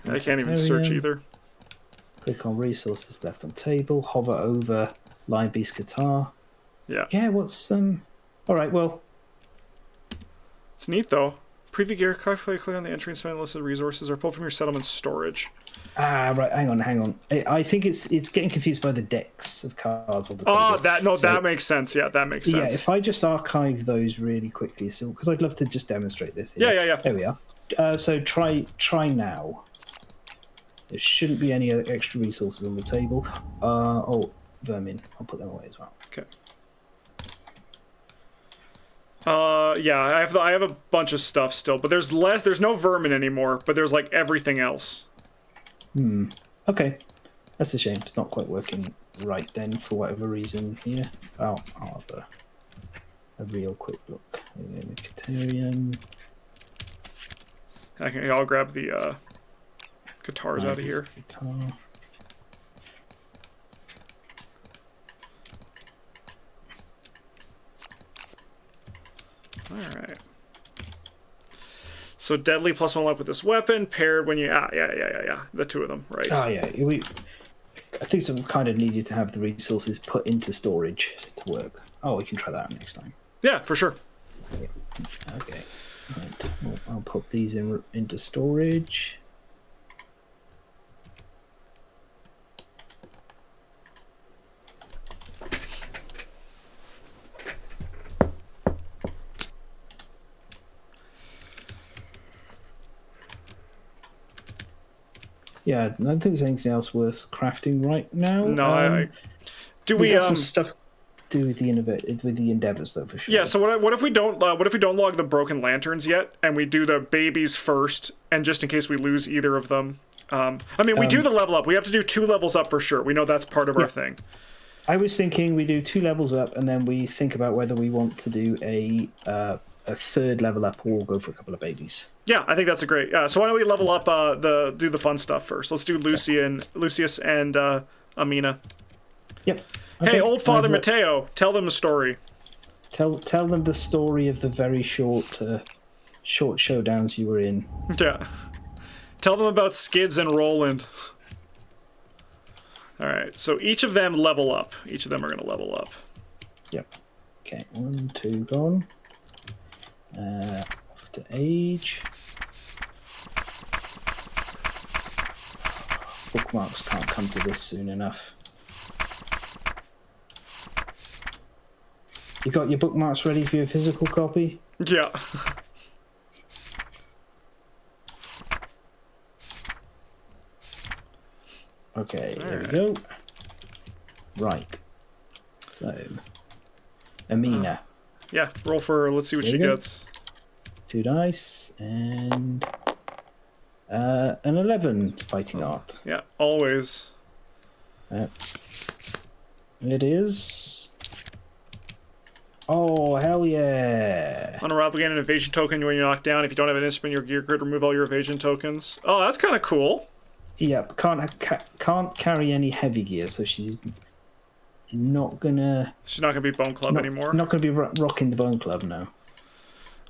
I can't even search either. Click on resources left on table, hover over Lion Beast guitar. Yeah. Yeah, what's alright, well. It's neat though. Preview gear, click on the entry and spend a list of resources or pull from your settlement storage. Ah, right, hang on. I think it's getting confused by the decks of cards on the table. Oh, that makes sense. Yeah, that makes sense. Yeah, if I just archive those really quickly, so because I'd love to just demonstrate this. Yeah. There we are. So try now. There shouldn't be any other extra resources on the table. Vermin. I'll put them away as well. Okay. Yeah, I have a bunch of stuff still, but there's no vermin anymore, but there's like everything else. Okay. That's a shame. It's not quite working right then for whatever reason here. I'll have a real quick look. Catarium. I'll grab the guitars out of here. Guitar. Alright. So deadly +1 luck with this weapon, paired when you... yeah. The two of them, right. Oh, yeah. I think some kind of needed to have the resources put into storage to work. Oh, we can try that out next time. Yeah, for sure. Yeah. Okay. Right. Well, I'll put these into storage. Yeah, I don't think there's anything else worth crafting right now. No, we got some stuff to do with the endeavors though, for sure. Yeah. So what if we don't log the broken lanterns yet, and we do the babies first, and just in case we lose either of them. We do the level up. We have to do 2 levels up for sure. We know that's part of our thing. I was thinking we do 2 levels up, and then we think about whether we want to do a 3rd level up or go for a couple of babies. Yeah, I think that's a great. So why don't we level up do the fun stuff first? Let's do Lucius and Amina. Yep. Okay. Hey, old Father Mateo, tell them a story. Tell them the story of the very short showdowns you were in. Yeah. Tell them about Skids and Roland. All right, so each of them level up. Each of them are going to level up. Yep. Okay, 1, 2 gone. Off to age. Bookmarks can't come to this soon enough. You got your bookmarks ready for your physical copy? Yeah. Okay, there we go. Right. So, Amina. Yeah, roll for, let's see what she gets. 2 dice, and an 11 fighting art. Yeah, always. It is. Oh, hell yeah. Unravel, gain an evasion token when you're knocked down. If you don't have an instrument in your gear grid, remove all your evasion tokens. Oh, that's kind of cool. Yep, can't carry any heavy gear, so she's not gonna... She's not going to be Bone Club anymore. Not gonna be rocking the Bone Club, no.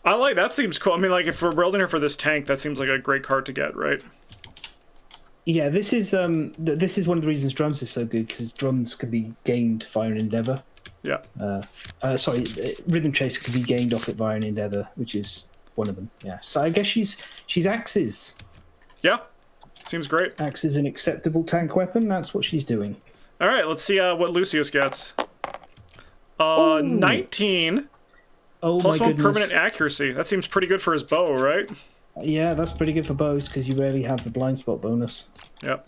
I like that. Seems cool. I mean, like, if we're building her for this tank, that seems like a great card to get, right? Yeah, this is one of the reasons drums is so good, because drums can be gained via an endeavor. Yeah. Sorry, Rhythm Chaser can be gained off it via an endeavor, which is one of them. Yeah. So I guess she's axes. Yeah. Seems great. Axe is an acceptable tank weapon. That's what she's doing. All right, let's see what Lucius gets. 19. Oh, plus my 1 goodness. permanent accuracy. That seems pretty good for his bow, right? Yeah, that's pretty good for bows because you rarely have the blind spot bonus. Yep.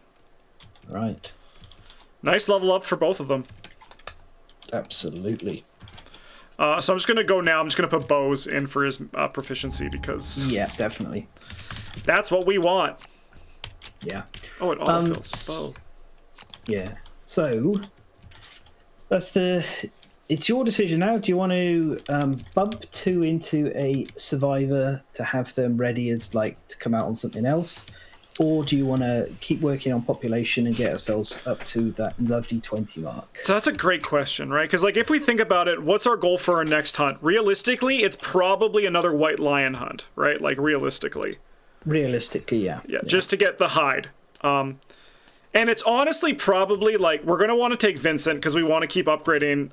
Right. Nice level up for both of them. Absolutely. So I'm just gonna go now. I'm just gonna put bows in for his proficiency because Yeah, definitely. that's what we want. Yeah. Oh, it autofills. Bow. Yeah. So it's your decision now. Do you want to bump 2 into a survivor to have them ready as to come out on something else? Or do you want to keep working on population and get ourselves up to that lovely 20 mark? So that's a great question, right? Because if we think about it, what's our goal for our next hunt? Realistically, it's probably another white lion hunt, right? Realistically. Realistically, yeah. Yeah, just to get the hide. And it's honestly probably we're going to want to take Vincent because we want to keep upgrading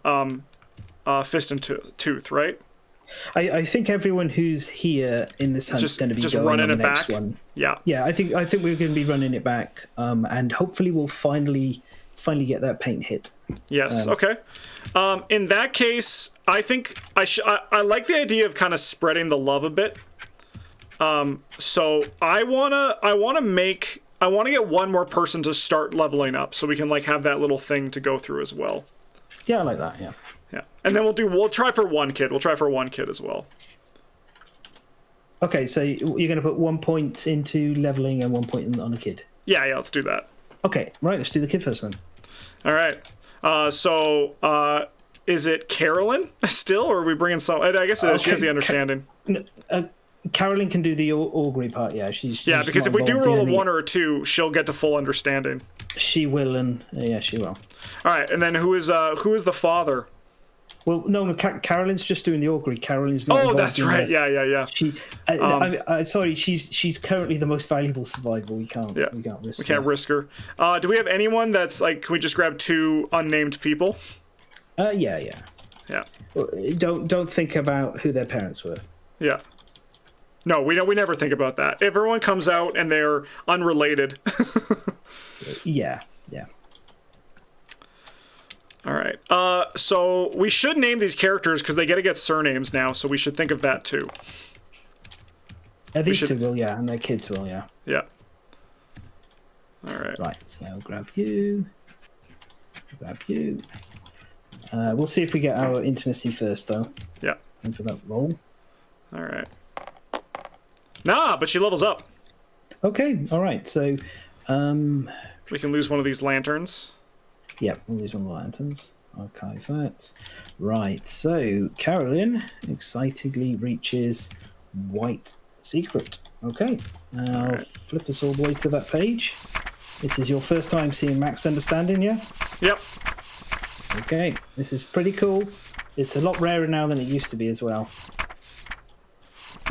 Fist and Tooth, right? I think everyone who's here in this hunt is going to be just going running on the it next back. one. Yeah. Yeah, I think we're going to be running it back, and hopefully we'll finally get that paint hit. Yes. Okay. In that case, I think I like the idea of kind of spreading the love a bit. So I wanna get one more person to start leveling up, so we can have that little thing to go through as well. Yeah, I like that. Yeah. Yeah, and then we'll try for one kid. We'll try for one kid as well. Okay, so you're going to put 1 point into leveling and 1 point on a kid. Yeah, let's do that. Okay, right. Let's do the kid first then. All right. So is it Carolyn still, or are we bringing some? I guess it is. She has the understanding. Carolyn can do the augury part. Yeah, she's because if we do roll a 1 or a 2, she'll get to full understanding. She will, and yeah, she will. All right, and then who is the father? Well, no, Carolyn's just doing the augury. Carolyn's not. Oh, that's right. Yeah. She, sorry, she's currently the most valuable survivor. We can't risk her. Do we have anyone that's can we just grab 2 unnamed people? Yeah. Don't think about who their parents were. Yeah. No, we never think about that. If everyone comes out and they're unrelated. Yeah. All right. So we should name these characters because they get surnames now, so we should think of that too. These two will, yeah, and their kids will, yeah. Yeah. All right. Right, so I'll grab you. We'll see if we get our intimacy first, though. Yeah. And for that roll. All right. Nah, but she levels up. Okay, all right, so... we can lose one of these lanterns. Yeah, we'll lose one of the lanterns. Archive that. Right, so Carolyn excitedly reaches White Secret. Okay, I'll flip us all the way to that page. This is your first time seeing Max Understanding, yeah? Yep. Okay, this is pretty cool. It's a lot rarer now than it used to be as well.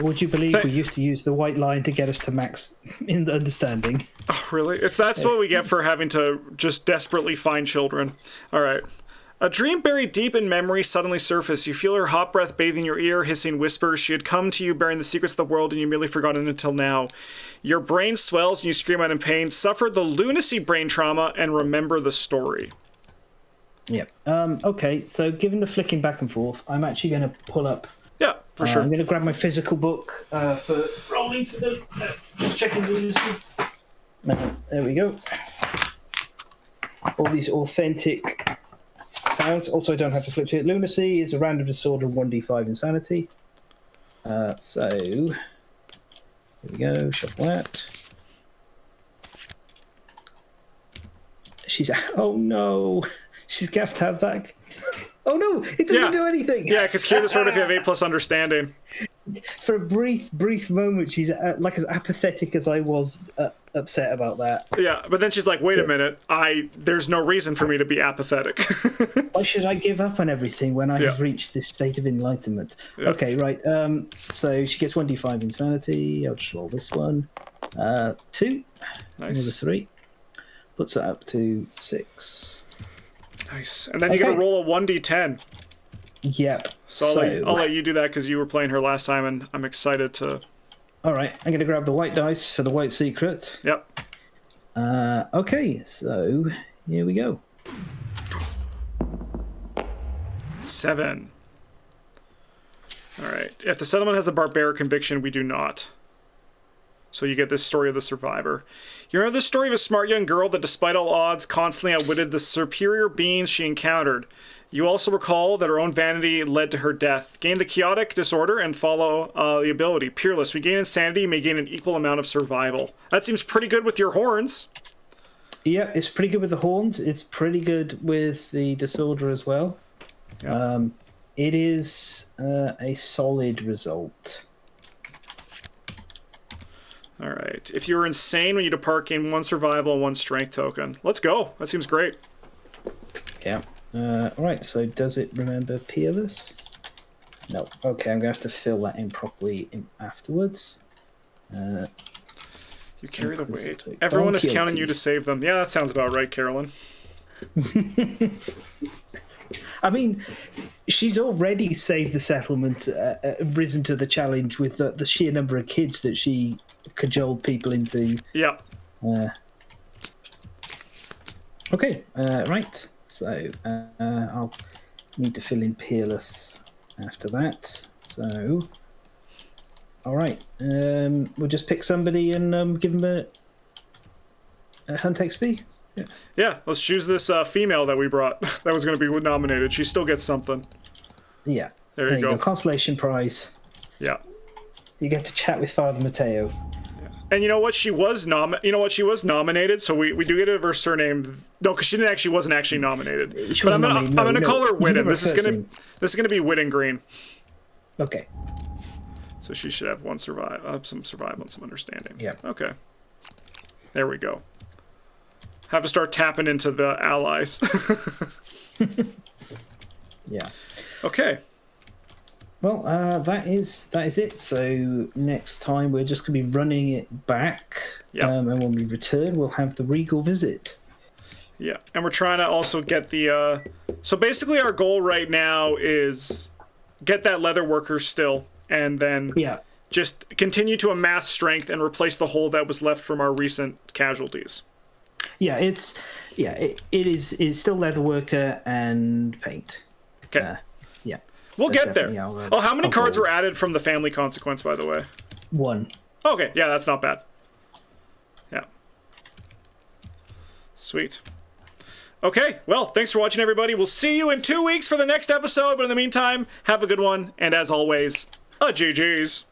Would you believe we used to use the white line to get us to max in the understanding? Oh, really? If that's what we get for having to just desperately find children. All right. A dream buried deep in memory suddenly surfaced. You feel her hot breath bathing your ear, hissing whispers. She had come to you bearing the secrets of the world, and you merely forgotten until now. Your brain swells and you scream out in pain. Suffer the lunacy brain trauma and remember the story. Yep. Okay, so given the flicking back and forth, I'm actually going to pull up. Yeah, for sure. I'm going to grab my physical book for rolling for the... just checking the lunacy. There we go. All these authentic sounds. Also, I don't have to flip to it. Lunacy is a random disorder of 1d5 insanity. So, here we go. Shuffle that. She's... oh, no. She's going to have that... oh, no. It doesn't do anything. Yeah, because cure the sword if you have 8+ understanding. For a brief moment, she's like as apathetic as I was upset about that. Yeah, but then she's like, wait a minute. There's no reason for me to be apathetic. Why should I give up on everything when I have reached this state of enlightenment? Yeah. Okay, right. So she gets 1d5 insanity. I'll just roll this one. 2. Nice. Another 3. Puts it up to 6. Nice. And then you gotta roll a 1d10. Yep. So I'll let you do that because you were playing her last time, and I'm excited to... All right, I'm going to grab the white dice for the white secret. Yep. Okay, so here we go. 7. All right. If the settlement has a barbaric conviction, we do not. So you get this story of the survivor. You know the story of a smart young girl that, despite all odds, constantly outwitted the superior beings she encountered. You also recall that her own vanity led to her death. Gain the chaotic disorder and follow the ability. Peerless. We gain insanity. You may gain an equal amount of survival. That seems pretty good with your horns. Yeah, it's pretty good with the horns. It's pretty good with the disorder as well. Yeah. It is a solid result. All right. If you were insane when you depart, gain 1 survival and 1 strength token. Let's go. That seems great. Yeah. Right, so does it remember Peerless? No. Okay, I'm going to have to fill that in properly afterwards. You carry the weight. Everyone is counting you to save them. Yeah, that sounds about right, Carolyn. I mean, she's already saved the settlement, risen to the challenge with the sheer number of kids that she cajoled people into. Yeah. Okay, right. So I'll need to fill in Peerless after that. So, all right. We'll just pick somebody and give them a Hunt XP. Yeah, let's choose this female that we brought that was going to be nominated. She still gets something. Yeah. There you go. Consolation prize. Yeah. You get to chat with Father Mateo. Yeah. And you know what? She was nominated, so we do get her surname. No, because she wasn't actually nominated. But I'm gonna call her Witten. This is gonna be Witten Green. Okay. So she should have some survival and some understanding. Yeah. Okay. There we go. Have to start tapping into the allies. Yeah. Okay. Well, that is it. So next time we're just going to be running it back. Yeah. And when we return, we'll have the Regal visit. Yeah, and we're trying to also get the... So basically our goal right now is get that leather worker still, and then just continue to amass strength and replace the hole that was left from our recent casualties. Yeah, it is still leather worker and paint. Okay. Yeah. We'll get there. How many cards were added from the family consequence, by the way? 1. Okay, yeah, that's not bad. Yeah. Sweet. Okay, well, thanks for watching, everybody. We'll see you in 2 weeks for the next episode, but in the meantime, have a good one, and as always, GG's.